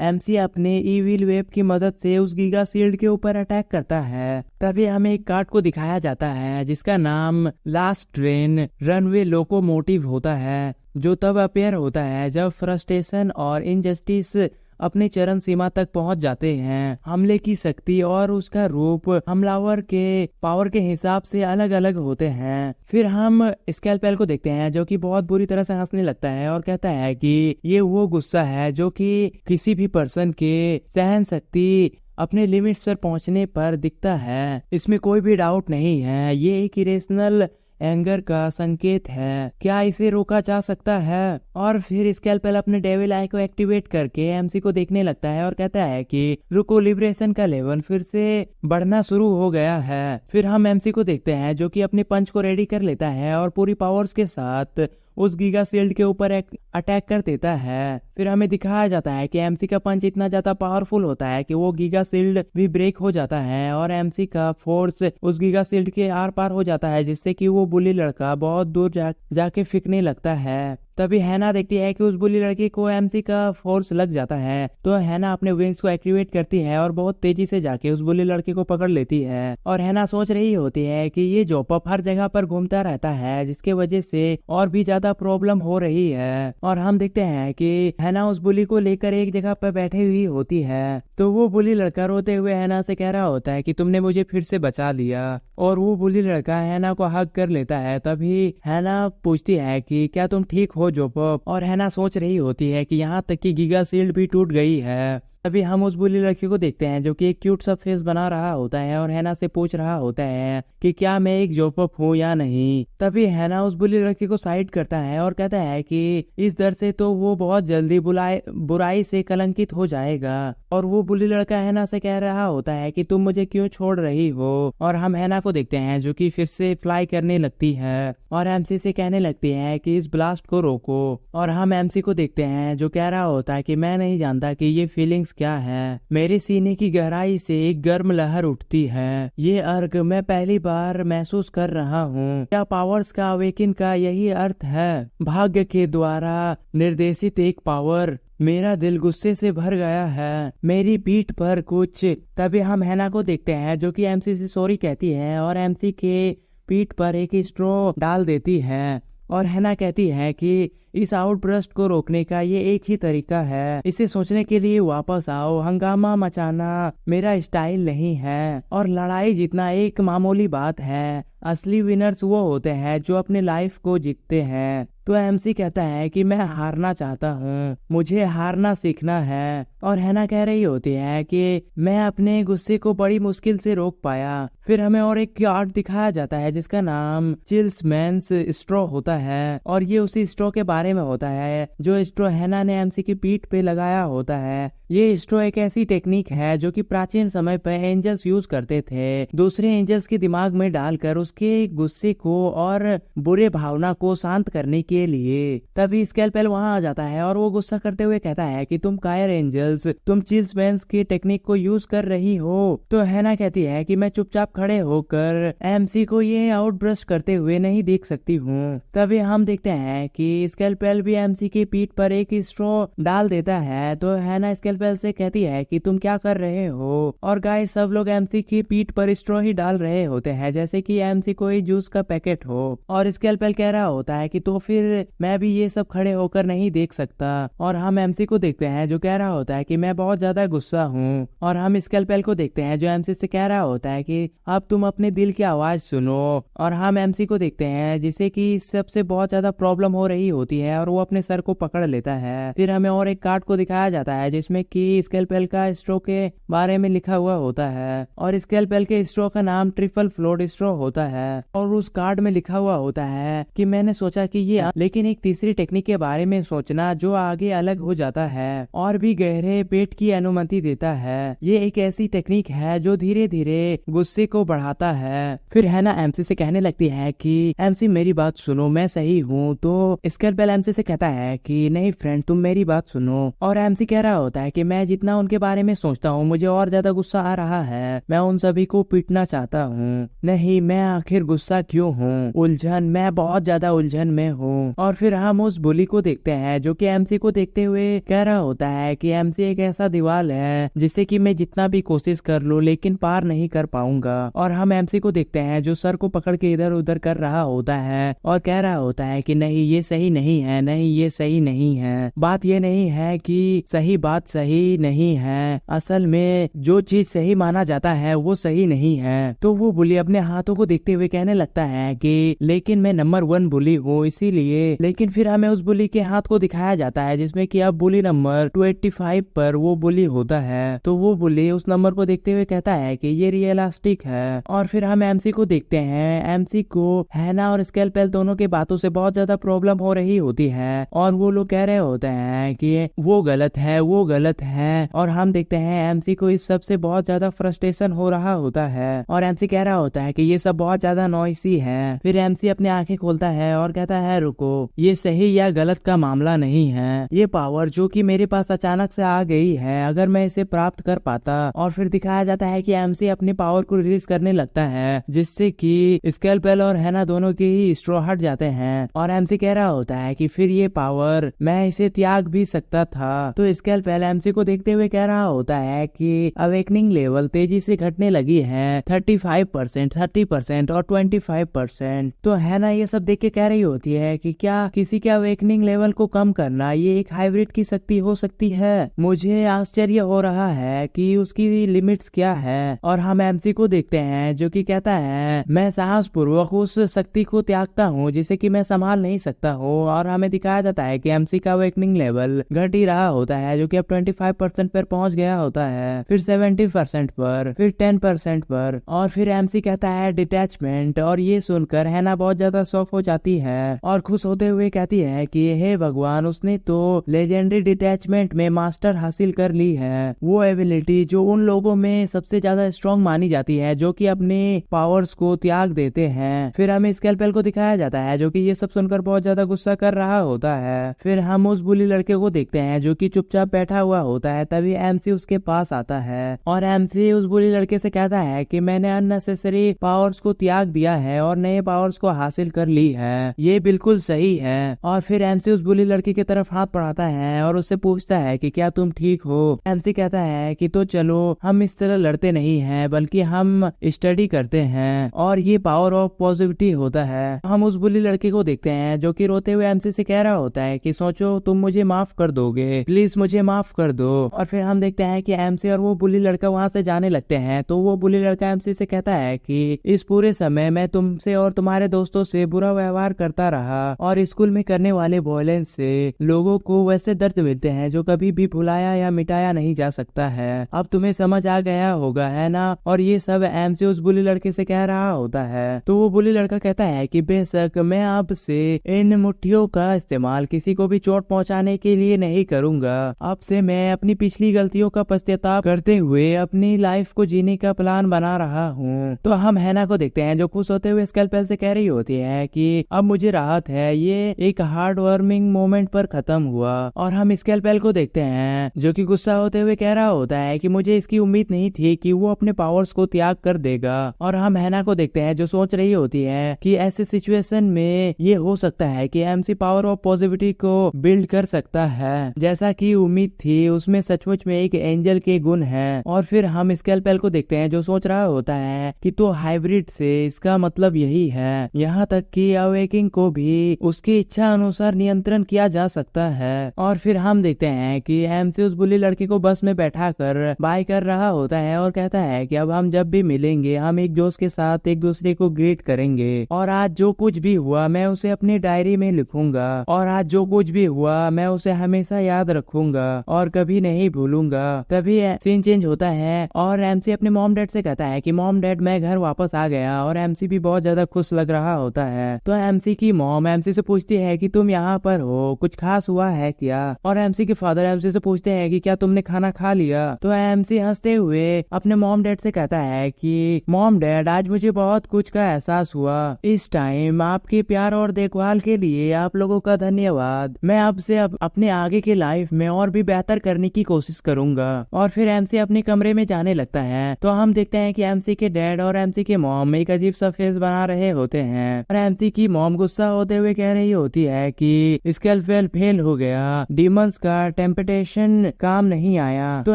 एमसी अपने ईविल वेव की मदद से उस गीगा शील्ड के ऊपर अटैक करता है। तभी हमें एक कार्ड को दिखाया जाता है जिसका नाम लास्ट ट्रेन रनवे लोकोमोटिव होता है। जो तब अपेयर होता है जब फ्रस्ट्रेशन और इनजस्टिस अपनी चरम सीमा तक पहुंच जाते हैं। हमले की शक्ति और उसका रूप हमलावर के पावर के हिसाब से अलग अलग होते हैं। फिर हम स्केलपेल को देखते हैं जो कि बहुत बुरी तरह से हंसने लगता है और कहता है कि ये वो गुस्सा है जो कि किसी भी पर्सन के सहन शक्ति अपने लिमिट्स पर पहुंचने पर दिखता है। इसमें कोई भी डाउट नहीं है, ये एक इरेशनल एंगर का संकेत है। क्या इसे रोका जा सकता है? और फिर स्केलपेल अपने डेविल आई को एक्टिवेट करके एमसी को देखने लगता है और कहता है कि रुको, लिबरेशन का लेवल फिर से बढ़ना शुरू हो गया है। फिर हम एमसी को देखते हैं जो कि अपने पंच को रेडी कर लेता है और पूरी पावर्स के साथ उस गीगा शील्ड के ऊपर अटैक कर देता है। फिर हमें दिखाया जाता है कि एमसी का पंच इतना ज्यादा पावरफुल होता है कि वो गीगा शील्ड भी ब्रेक हो जाता है और एमसी का फोर्स उस गीगा शील्ड के आर पार हो जाता है, जिससे कि वो बुली लड़का बहुत दूर जाके फेंकने लगता है। तभी हैना देखती है कि उस बुली लड़की को एमसी का फोर्स लग जाता है, तो हैना अपने विंग्स को एक्टिवेट करती है और बहुत तेजी से जाके उस बुली लड़की को पकड़ लेती है। और हैना सोच रही होती है कि ये जोपअप हर जगह पर घूमता रहता है, जिसके वजह से और भी ज्यादा प्रॉब्लम हो रही है। और हम देखते हैं कि हैना उस बुली को लेकर एक जगह पर बैठी हुई होती है, तो वो बुली लड़का रोते हुए हैना से कह रहा होता है कि तुमने मुझे फिर से बचा लिया। और वो बुली लड़का हैना को हग कर लेता है। तभी हैना पूछती है कि क्या तुम ठीक हो जोपअप? और हैना सोच रही होती है कि यहाँ तक कि गीगा शील्ड भी टूट गई है। अभी हम उस बुली लड़की को देखते हैं जो कि एक क्यूट सा फेस बना रहा होता है और हैना से पूछ रहा होता है कि क्या मैं एक जोपअप हूँ या नहीं। तभी हैना उस बुली लड़की को साइड करता है और कहता है कि इस डर से तो वो बहुत जल्दी बुराई से कलंकित हो जाएगा। और वो बुली लड़का हैना से कह रहा होता है कि तुम मुझे क्यों छोड़ रही हो। और हम हैना को देखते हैं जो कि फिर से फ्लाई करने लगती है और एमसी से कहने लगती है कि इस ब्लास्ट को रोको। और हम एमसी को देखते हैं जो कह रहा होता है कि मैं नहीं जानता कि ये फीलिंग्स क्या है, मेरे सीने की गहराई से एक गर्म लहर उठती है। ये अर्क मैं पहली बार महसूस कर रहा हूँ। क्या पावर्स का अवेकिन का यही अर्थ है? भाग्य के द्वारा निर्देशित एक पावर। मेरा दिल गुस्से से भर गया है, मेरी पीठ पर कुछ। तभी हम हैना को देखते हैं जो कि एमसी से सॉरी कहती है और एमसी के पीठ पर एक स्ट्रॉ डाल देती है। और हैना कहती है कि इस आउटब्रस्ट को रोकने का ये एक ही तरीका है, इसे सोचने के लिए वापस आओ। हंगामा मचाना मेरा स्टाइल नहीं है और लड़ाई जीतना एक मामूली बात है। असली विनर्स वो होते हैं जो अपने लाइफ को जीतते हैं। तो एमसी कहता है कि मैं हारना चाहता हूँ, मुझे हारना सीखना है। और हैना कह रही होती है कि मैं अपने गुस्से को बड़ी मुश्किल से रोक पाया। फिर हमें और एक कार्ड दिखाया जाता है जिसका नाम चिल्समैन्स स्ट्रॉ होता है और ये उसी स्ट्रॉ के बारे में होता है जो स्ट्रॉ हैना ने एमसी की पीठ पे लगाया होता है। ये स्ट्रॉ एक ऐसी टेक्निक है जो कि प्राचीन समय पर एंजल्स यूज करते थे, दूसरे एंजल्स के दिमाग में डालकर उसके गुस्से को और बुरे भावना को शांत करने के लिए। तभी स्केलपेल वहां आ जाता है और वो गुस्सा करते हुए कहता है कि तुम कायर एंजल्स, तुम चिल्समैन्स की टेक्निक को यूज कर रही हो। तो हैना कहती है कि मैं चुपचाप खड़े होकर एमसी को ये आउटब्रस्ट करते हुए नहीं देख सकती हूँ। तभी हम देखते हैं कि स्केलपेल भी एमसी की पीठ पर एक स्ट्रॉ डाल देता है। तो हैना स्केलपेल से कहती है कि तुम क्या कर रहे हो। और गाइस सब लोग एमसी की पीठ पर स्ट्रॉ ही डाल रहे होते हैं जैसे कि एमसी कोई जूस का पैकेट हो। और स्केलपेल कह रहा होता है कि तो फिर मैं भी ये सब खड़े होकर नहीं देख सकता। और हम एमसी को देखते हैं जो कह रहा होता है कि मैं बहुत ज्यादा गुस्सा हूँ। और हम स्केलपेल को देखते हैं जो एमसी से कह रहा होता है कि अब तुम अपने दिल की आवाज सुनो। और हम एमसी को देखते हैं जिसे कि इस सबसे बहुत ज्यादा प्रॉब्लम हो रही होती है और वो अपने सर को पकड़ लेता है। फिर हमें और एक कार्ड को दिखाया जाता है जिसमें कि स्केलपेल का स्ट्रो के बारे में लिखा हुआ होता है और स्केलपेल के स्ट्रो का नाम ट्रिपल फ्लोट स्ट्रो होता है। और उस कार्ड में लिखा हुआ होता है कि मैंने सोचा कि ये लेकिन एक तीसरी टेक्निक के बारे में सोचना जो आगे अलग हो जाता है और भी गहरे पेट की अनुमति देता है। ये एक ऐसी टेक्निक है जो धीरे धीरे गुस्से को बढ़ाता है। फिर हैना एमसी से कहने लगती है कि एमसी मेरी बात सुनो, मैं सही हूँ। तो स्केलपेल एमसी से कहता है कि नहीं फ्रेंड, तुम मेरी बात सुनो। और एमसी कह रहा होता है कि मैं जितना उनके बारे में सोचता हूँ मुझे और ज्यादा गुस्सा आ रहा है, मैं उन सभी को पीटना चाहता हूँ। नहीं, मैं आखिर गुस्सा क्यों हूँ? उलझन, मैं बहुत ज्यादा उलझन में हूँ। और फिर हम उस बुली को देखते हैं जो कि एमसी को देखते हुए कह रहा होता है कि एमसी एक ऐसा दीवार है जिसे कि मैं जितना भी कोशिश कर लूं लेकिन पार नहीं कर पाऊंगा। और हम एमसी को देखते हैं जो सर को पकड़ के इधर उधर कर रहा होता है और कह रहा होता है कि नहीं, ये सही नहीं नहीं है, नहीं ये सही नहीं है। बात ये नहीं है कि सही बात सही नहीं है, असल में जो चीज सही माना जाता है वो सही नहीं है। तो वो बुली अपने हाथों को देखते हुए कहने लगता है कि लेकिन मैं नंबर 1 बुली हूँ इसीलिए। लेकिन फिर हमें उस बुली के हाथ को दिखाया जाता है जिसमें कि अब बुली नंबर 285 पर वो बुली होता है। तो वो बुली उस नंबर को देखते हुए कहता है कि ये रियलिस्टिक है। और फिर हम एमसी को देखते हैं। एमसी को हैना और स्केलपेल दोनों के बातों से बहुत ज्यादा प्रॉब्लम हो रही होती है और वो लोग कह रहे होते हैं कि वो गलत है, वो गलत है। और हम देखते हैं एमसी को इस सब से बहुत ज्यादा फ्रस्ट्रेशन हो रहा होता है और एमसी कह रहा होता है कि ये सब बहुत ज्यादा नॉइसी है। फिर एमसी अपनी आंखें खोलता है और कहता है रुको, ये सही या गलत का मामला नहीं है, ये पावर जो कि मेरे पास अचानक से आ गई है, अगर मैं इसे प्राप्त कर पाता। और फिर दिखाया जाता है कि एमसी अपनी पावर को रिलीज करने लगता है जिससे कि स्केलपेल और हैना दोनों के ही स्ट्रो हट जाते हैं। और एमसी कह रहा होता है कि फिर ये पावर मैं इसे त्याग भी सकता था। तो स्केलपेल एमसी को देखते हुए कह रहा होता है कि अवेकनिंग लेवल तेजी से घटने लगी है, 35%, 30% और 25%। तो हैना ये सब देख के कह रही होती है कि क्या किसी के अवेकनिंग लेवल को कम करना ये एक हाइब्रिड की शक्ति हो सकती है। मुझे आश्चर्य हो रहा है कि उसकी लिमिट्स क्या है। और हम एमसी को देखते हैं जो कि कहता है मैं साहस पूर्वक उस शक्ति को त्यागता हूँ जिसे कि मैं संभाल नहीं सकता हूँ। और हमें दिखाया जाता है कि एमसी का अवेकनिंग लेवल घट ही रहा होता है जो कि अब 25% पर पहुंच गया होता है, फिर 70% पर, फिर 10% पर। और फिर एमसी कहता है डिटैचमेंट। और ये सुनकर हैना बहुत ज्यादा शॉक हो जाती है और खुश होते हुए कहती है कि हे भगवान, उसने तो लेजेंडरी डिटैचमेंट में मास्टर हासिल कर ली है, वो एबिलिटी जो उन लोगों में सबसे ज्यादा स्ट्रॉन्ग मानी जाती है जो कि अपने पावर्स को त्याग देते हैं। फिर हमें स्केलपेल को दिखाया जाता है जो कि ये सब सुनकर बहुत ज्यादा गुस्सा कर रहा होता है। फिर हम उस बुली लड़के को देखते हैं जो कि चुपचाप बैठा हुआ होता है। तभी एमसी उसके पास आता है और एमसी उस बुली लड़के से कहता है कि मैंने अननेसेसरी पावर्स को त्याग दिया है और नए पावर्स को हासिल कर ली है, ये बिल्कुल सही है। और फिर एमसी उस बुली लड़की की तरफ हाथ बढ़ाता है और उससे पूछता है कि क्या तुम ठीक हो। एमसी कहता है कि तो चलो हम इस तरह लड़ते नहीं हैं बल्कि हम स्टडी करते हैं और ये पावर ऑफ पॉजिटिविटी होता है। हम उस बुली लड़के को देखते हैं जो कि रोते हुए एमसी से कह रहा होता है कि सोचो तुम मुझे माफ कर दोगे, प्लीज मुझे माफ कर दो। और फिर हम देखते हैं कि एमसी और वो बुली लड़का वहाँ से जाने लगते हैं। तो वो बुली लड़का एमसी से कहता है कि इस पूरे समय मैं तुमसे और तुम्हारे दोस्तों से बुरा व्यवहार करता रहा और स्कूल में करने वाले वॉयलेंस से लोगों को वैसे दर्द मिलते हैं जो कभी भी भुलाया या मिटाया नहीं जा सकता है। अब तुम्हें समझ आ गया होगा है ना। और ये सब एमसी उस बुली लड़के से कह रहा होता है। तो वो बुली लड़का कहता है कि बेशक मैं आपसे इन मुट्ठियों का इस्तेमाल किसी को भी चोट पहुंचाने के लिए नहीं करूंगा। अब से मैं अपनी पिछली गलतियों का पश्चाताप करते हुए अपनी लाइफ को जीने का प्लान बना रहा हूँ। तो हम हैना को देखते हैं जो खुश होते हुए स्केलपेल से कह रही होती है कि अब मुझे राहत है, ये एक हार्ड वार्मिंग मोमेंट पर खत्म हुआ। और हम स्केलपेल को देखते हैं जो कि गुस्सा होते हुए कह रहा होता है कि मुझे इसकी उम्मीद नहीं थी कि वो अपने पावर्स को त्याग कर देगा। और हम हैना को देखते हैं जो सोच रही होती है कि ऐसे सिचुएशन में ये हो सकता है कि एमसी पावर ऑफ पॉजिटिविटी को बिल्ड कर सकता है जैसा कि उम्मीद थी, उसमें सचमुच में एक एंजल के गुण हैं। और फिर हम स्केलपेल को देखते हैं जो सोच रहा होता है कि तो हाइब्रिड से इसका मतलब यही है, यहाँ तक कि अवेकिंग को भी उसकी इच्छा अनुसार नियंत्रण किया जा सकता है। और फिर हम देखते हैं कि एमसी उस बुली लड़की को बस में बैठा कर बाय कर रहा होता है और कहता है कि अब हम जब भी मिलेंगे हम एक जोश के साथ एक दूसरे को ग्रीट करेंगे और आज जो कुछ भी हुआ मैं उसे अपनी डायरी में लिखूंगा और आज जो कुछ भी हुआ मैं उसे हमेशा याद रखूंगा और कभी नहीं भूलूंगा। तभी सीन चेंज होता है और एमसी अपने मॉम डैड से कहता है कि मॉम डैड मैं घर वापस आ गया। और एमसी भी बहुत ज्यादा खुश लग रहा होता है। तो एमसी की मॉम एमसी से पूछती है कि तुम यहाँ पर हो, कुछ खास हुआ है क्या। और एमसी के फादर एमसी से पूछते हैं कि क्या तुमने खाना खा लिया। तो एमसी हंसते हुए अपने मॉम डैड से कहता है कि मॉम डैड आज मुझे बहुत कुछ का एहसास हुआ। इस टाइम आपके प्यार और देखभाल के लिए आप लोगों का धन्यवाद। मैं आपसे अपने आगे की लाइफ में और भी बेहतर करने की कोशिश करूंगा। और फिर एमसी अपने कमरे में जाने लगता है। तो हम देखते हैं कि एमसी के डैड और एमसी के मॉम एक अजीब सा फेस बना रहे होते हैं। और एमसी की मॉम गुस्सा होते हुए कह रही होती है कि स्केलपेल फेल हो गया, डीमंस का टेम्पटेशन काम नहीं आया। तो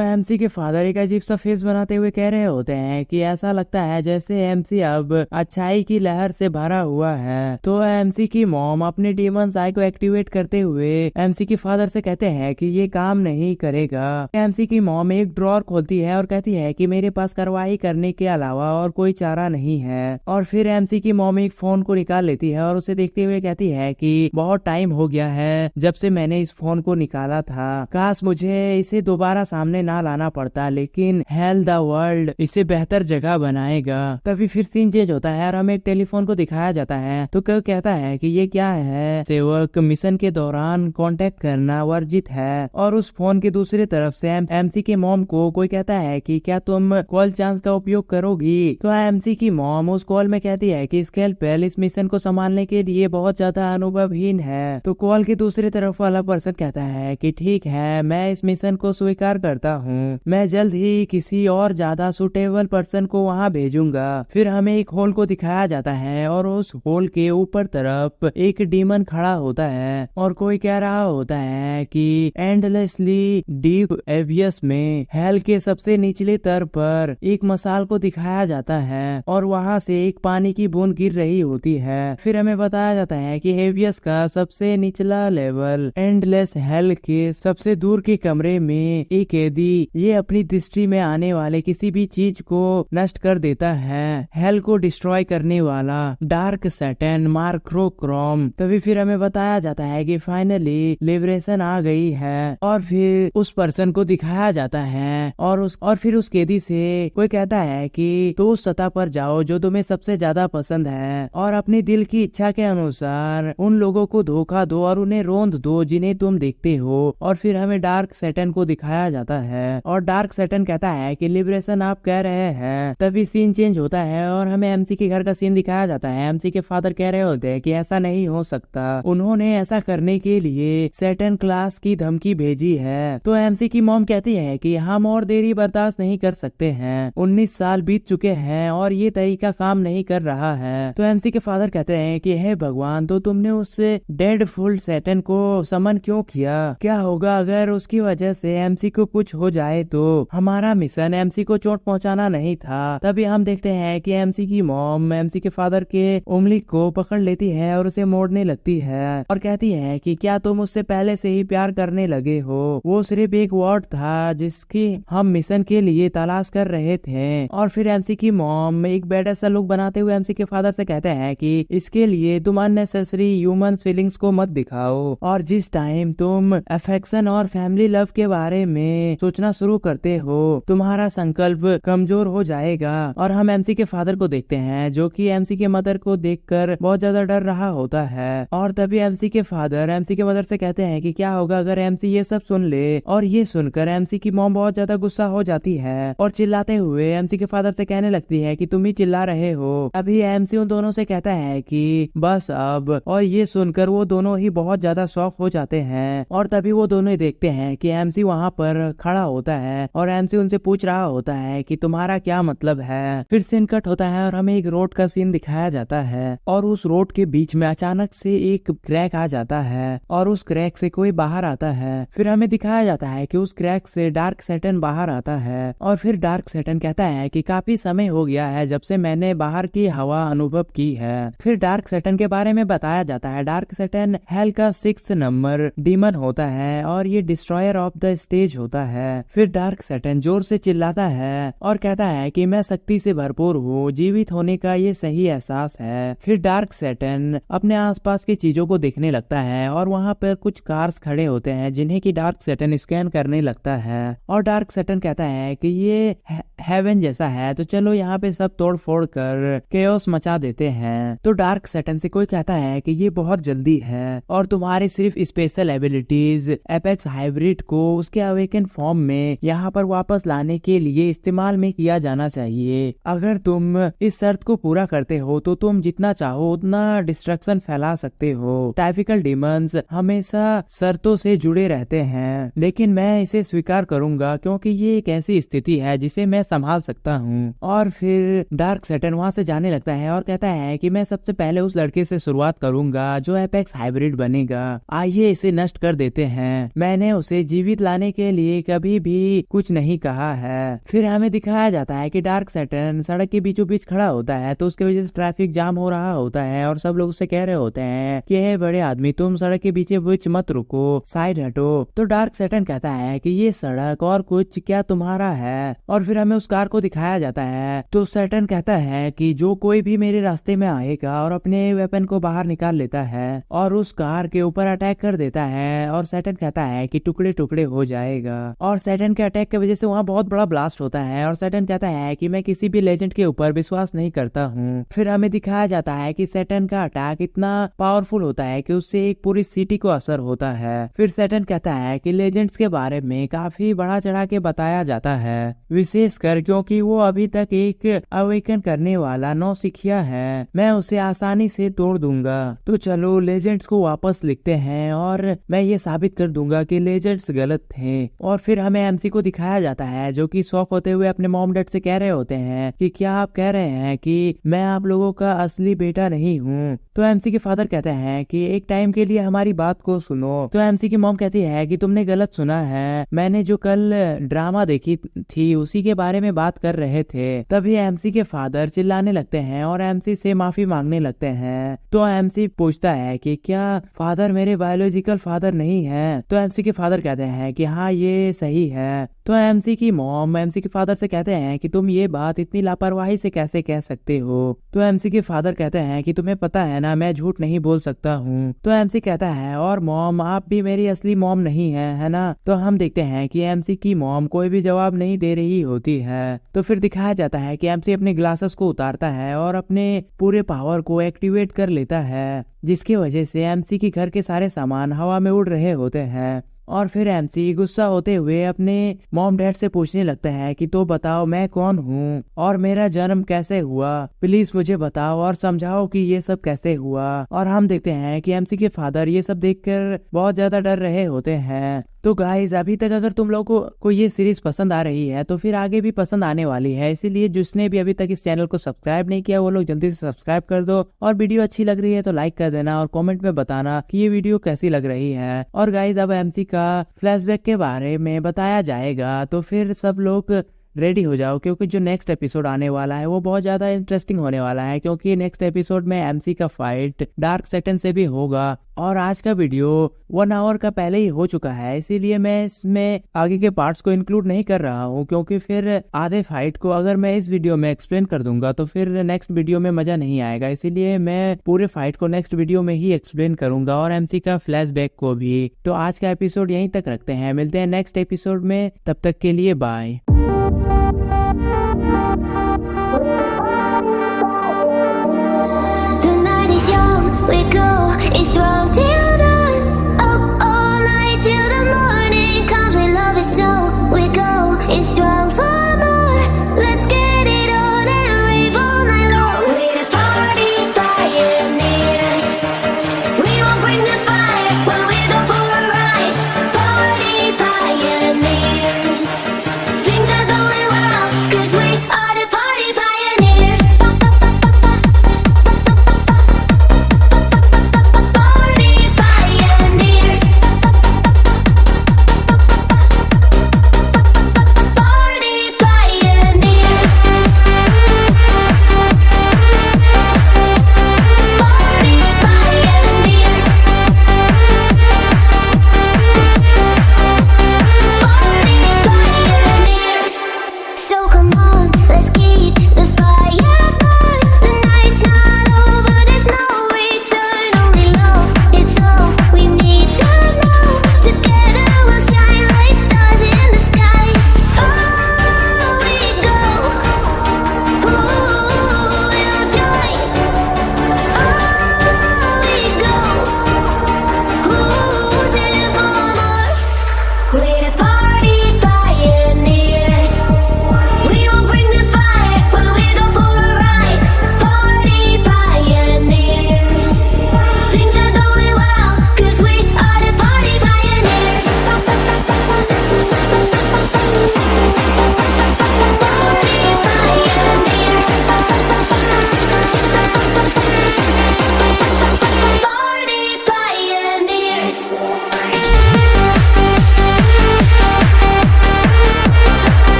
एमसी के फादर एक अजीब सा फेस बनाते हुए कह रहे होते हैं कि ऐसा लगता है जैसे एमसी अब अच्छाई की लहर से भरा हुआ है। तो एमसी की मॉम अपने डीमन ह्यूमन आई को एक्टिवेट करते हुए एमसी के फादर से कहते हैं कि ये काम नहीं करेगा। एमसी की मॉम एक ड्रॉर खोलती है और कहती है कि मेरे पास कार्रवाई करने के अलावा और कोई चारा नहीं है। और फिर एमसी की मॉम एक फोन को निकाल लेती है और उसे देखते हुए कहती है कि बहुत टाइम हो गया है जब से मैंने इस फोन को निकाला था, काश मुझे इसे दोबारा सामने ना लाना पड़ता, लेकिन हेल द वर्ल्ड इसे बेहतर जगह बनाएगा। तभी फिर सीन चेंज होता है और हमें एक टेलीफोन को दिखाया जाता है। तो क्यों कहता है कि ये क्या है, सेवक मिशन के दौरान कांटेक्ट करना वर्जित है। और उस फोन के दूसरी तरफ से एमसी के मॉम को कोई कहता है कि क्या तुम कॉल चांस का उपयोग करोगी। तो एमसी की मॉम उस कॉल में कहती है कि स्केलपेल इस मिशन को संभालने के लिए बहुत ज्यादा अनुभवहीन है। तो कॉल की दूसरी तरफ वाला पर्सन कहता है कि ठीक है, मैं इस मिशन को स्वीकार करता हूँ, मैं जल्द ही किसी और ज्यादा सुटेबल पर्सन को वहाँ भेजूंगा। फिर हमें एक होल को दिखाया जाता है और उस होल के ऊपर तरफ एक डीमन खड़ा होता है और कोई कह रहा होता है कि एंडलेसली डीप एवियस में हेल के सबसे निचले स्तर पर एक मसाल को दिखाया जाता है और वहाँ से एक पानी की बूंद गिर रही होती है। फिर हमें बताया जाता है कि एवियस का सबसे निचला लेवल एंडलेस हेल के सबसे दूर के कमरे में एक कैदी ये अपनी दृष्टि में आने वाले किसी भी चीज को नष्ट कर देता है। हेल को डिस्ट्रॉय करने वाला डार्क सैटन मार्क्रोक्रोम। तभी फिर हमें बताया जाता है कि फाइनली लिबरेशन आ गई है और फिर उस पर्सन को दिखाया जाता है और फिर उस कैदी से कोई कहता है कि तो उस सतह पर जाओ जो तुम्हें सबसे ज्यादा पसंद है और अपने दिल की इच्छा के अनुसार उन लोगों को धोखा दो और उन्हें रोंद दो जिन्हें तुम देखते हो। और फिर हमें डार्क सैटन को दिखाया जाता है और डार्क सैटन कहता है कि लिबरेशन आप कह रहे हैं। तभी सीन चेंज होता है और हमें एमसी के घर का सीन दिखाया जाता है। एमसी के फादर कह रहे होते हैं कि ऐसा नहीं हो सकता, उन्होंने ऐसा करने के लिए सैटन क्लास की धमकी भेजी है। तो एमसी की मॉम कहती है कि हम और देरी बर्दाश्त नहीं कर सकते हैं, 19 साल बीत चुके हैं और ये तरीका काम नहीं कर रहा है। तो एमसी के फादर कहते हैं कि हे भगवान, तो तुमने उससे डेड फुल सैटन को समन क्यों किया? क्या होगा अगर उसकी वजह से एमसी को कुछ हो जाए? तो हमारा मिशन एमसी को चोट पहुंचाना नहीं था। तभी हम देखते हैं कि एमसी की मॉम एमसी के फादर के उंगली को पकड़ लेती है और उसे मोड़ने लगती है और कहती है कि क्या तुम उससे पहले से ही प्यार करने लगे हो? वो सिर्फ एक वर्ड था जिसकी हम मिशन के लिए तलाश कर रहे थे। और फिर एमसी की मॉम एक बेड ऐसा लुक बनाते हुए एमसी के फादर से कहते हैं कि इसके लिए तुम अननेसेसरी ह्यूमन फीलिंग्स को मत दिखाओ और जिस टाइम तुम अफेक्शन और फैमिली लव के बारे में सोचना शुरू करते हो तुम्हारा संकल्प कमजोर हो जाएगा। और हम एमसी के फादर को देखते हैं जो कि एमसी के मदर को देखकर बहुत ज्यादा डर रहा होता है। और तभी एमसी के फादर एमसी के मदर से कहते हैं कि क्या होगा अगर एमसी ये सब सुन ले। और ये सुनकर एमसी की मॉम बहुत ज्यादा गुस्सा हो जाती है और चिल्लाते हुए एमसी के फादर से कहने लगती है कि तुम ही चिल्ला रहे हो। अभी एमसी उन दोनों से कहता है कि बस अब। और ये सुनकर वो दोनों ही बहुत ज्यादा शॉक हो जाते हैं और तभी वो दोनों ही देखते हैं कि एमसी वहाँ पर खड़ा होता है और एमसी उनसे पूछ रहा होता है कि तुम्हारा क्या मतलब है। फिर सीन कट होता है और हमें एक रोड का सीन दिखाया जाता है और उस रोड के बीच में अचानक से एक क्रैक आ जाता है और उस क्रैक से कोई बाहर आता है। फिर हमें दिखाया जाता है कि उस क्रैक से डार्क सैटन बाहर आता है और फिर डार्क सैटन कहता है कि काफी समय हो गया है जब से मैंने बाहर की हवा अनुभव की है। फिर डार्क सैटन के बारे में बताया जाता है। डार्क सैटन हेल का 6 नंबर डीमन होता है और ये डिस्ट्रॉयर ऑफ द स्टेज होता है। फिर डार्क सैटन जोर से चिल्लाता है और कहता है कि मैं शक्ति से भरपूर हूँ, जीवित होने का ये सही एहसास है। फिर डार्क सैटन अपने आसपास की चीजों को देखने लगता है और वहाँ पर कुछ कार्स खड़े होते हैं जिन्हें की डार्क सैटन स्कैन करने लगता है और डार्क सैटन कहता है कि ये हेवन जैसा है, तो चलो यहाँ पे सब तोड़ फोड़ कर केओस मचा देते हैं। तो डार्क सैटन से कोई कहता है कि ये बहुत जल्दी है और तुम्हारी सिर्फ स्पेशल एबिलिटीज एपेक्स हाइब्रिड को उसके अवेकन फॉर्म में यहाँ पर वापस लाने के लिए इस्तेमाल में किया जाना चाहिए। अगर तुम इस शर्त को पूरा करते हो तो तुम जितना चाहो उतना डिस्ट्रक्शन फैला सकते हो। टाइपिकल डीमंस हमेशा शर्तों से जुड़े रहते हैं, लेकिन मैं इसे स्वीकार करूंगा क्योंकि ये एक ऐसी स्थिति है जिसे मैं संभाल सकता हूँ। और फिर डार्क सैटन वहाँ से जाने लगता है और कहता है कि मैं सबसे पहले उस लड़के से शुरुआत करूंगा जो एपेक्स हाइब्रिड बनेगा। आइए इसे नष्ट कर देते हैं। मैंने उसे जीवित लाने के लिए कभी भी कुछ नहीं कहा है। फिर हमें दिखाया जाता है कि डार्क सैटन सड़क के बीचों बीच खड़ा होता है तो उसकी वजह से ट्रैफिक जाम हो रहा होता है और सब लोग उससे कह रहे होते हैं कि है बड़े आदमी, तुम सड़क के बीच बीच मत रुको, साइड हटो। तो डार्क सैटर्न कहता है कि ये सड़क और कुछ क्या तुम्हारा है, और फिर हमें उस कार को दिखाया जाता है। तो सैटर्न कहता है कि जो कोई भी मेरे रास्ते में आएगा और अपने वेपन को बाहर निकाल लेता है और उस कार के ऊपर अटैक कर देता है, और सैटर्न कहता है कि टुकड़े टुकड़े हो जाएगा। और सैटर्न के अटैक की वजह से वहाँ बहुत बड़ा ब्लास्ट होता है, और सैटर्न कहता है कि मैं किसी भी लेजेंड के ऊपर विश्वास नहीं करता हूँ। फिर हमें दिखाया जाता है कि सैटर्न का अटैक इतना पावरफुल होता है कि उससे एक पूरी सिटी को असर होता है। फिर सैटर्न कहता है कि लेजेंड्स के बारे में काफी बढ़ा चढ़ा के बताया जाता है, विशेषकर क्योंकि वो अभी तक एक अवेकन करने वाला नौसिखिया है, मैं उसे आसानी से तोड़ दूंगा। तो चलो लेजेंड्स को वापस लिखते हैं और मैं ये साबित कर दूंगा कि लेजेंड्स गलत थे। और फिर हमें एमसी को दिखाया जाता है जो कि शॉक होते हुए अपने मॉम डैड से कह रहे होते हैं कि क्या आप कह रहे हैं कि मैं आप लोगों का असली बेटा नहीं हूँ। तो एमसी के फादर कहते हैं कि एक टाइम के लिए हमारी बात को सुनो। तो एमसी की मॉम कहती है कि तुमने गलत सुना है, मैंने जो कल ड्रामा देखी थी उसी के बारे में बात कर रहे थे। तभी एमसी के फादर चिल्लाने लगते हैं और एमसी से माफी मांगने लगते हैं। तो एमसी पूछता है कि क्या फादर मेरे बायोलॉजिकल फादर नहीं है। तो एमसी के फादर कहते हैं कि हाँ ये सही है। तो एमसी की मॉम एमसी के फादर से कहते हैं कि तुम ये बात इतनी लापरवाही से कैसे कह सकते हो। तो एमसी के फादर कहते हैं कि तुम्हें पता है ना मैं झूठ नहीं बोल सकता हूँ। तो एमसी कहता है और मॉम आप भी मेरी असली मॉम नहीं है ना। तो हम देखते हैं कि एमसी की मॉम कोई भी जवाब नहीं दे रही होती है। तो फिर दिखाया जाता है कि एमसी अपने ग्लासेस को उतारता है और अपने पूरे पावर को एक्टिवेट कर लेता है, जिसकी वजह से एमसी के घर के सारे सामान हवा में उड़ रहे होते हैं। और फिर एमसी गुस्सा होते हुए अपने मॉम डैड से पूछने लगता है कि तो बताओ मैं कौन हूँ और मेरा जन्म कैसे हुआ, प्लीज मुझे बताओ और समझाओ कि ये सब कैसे हुआ। और हम देखते हैं कि एमसी के फादर ये सब देखकर बहुत ज्यादा डर रहे होते हैं। तो गाइज अभी तक अगर तुम लोगों को ये सीरीज पसंद आ रही है तो फिर आगे भी पसंद आने वाली है, इसीलिए जिसने भी अभी तक इस चैनल को सब्सक्राइब नहीं किया वो लोग जल्दी से सब्सक्राइब कर दो। और वीडियो अच्छी लग रही है तो लाइक कर देना और कमेंट में बताना कि ये वीडियो कैसी लग रही है। और गाइज अब एमसी का फ्लैशबैक के बारे में बताया जाएगा, तो फिर सब लोग रेडी हो जाओ क्योंकि जो नेक्स्ट एपिसोड आने वाला है वो बहुत ज्यादा इंटरेस्टिंग होने वाला है, क्योंकि नेक्स्ट एपिसोड में एमसी का फाइट डार्क सैटर्न से भी होगा। और आज का वीडियो 1 आवर का पहले ही हो चुका है, इसीलिए मैं इसमें आगे के पार्ट्स को इंक्लूड नहीं कर रहा हूँ, क्योंकि फिर आधे फाइट को अगर मैं इस वीडियो में एक्सप्लेन कर दूंगा तो फिर नेक्स्ट वीडियो में मजा नहीं आएगा। इसीलिए मैं पूरे फाइट को नेक्स्ट वीडियो में ही एक्सप्लेन करूंगा और एमसी का फ्लैशबैक को भी। तो आज का एपिसोड यहीं तक रखते हैं, मिलते हैं नेक्स्ट एपिसोड में, तब तक के लिए बाय।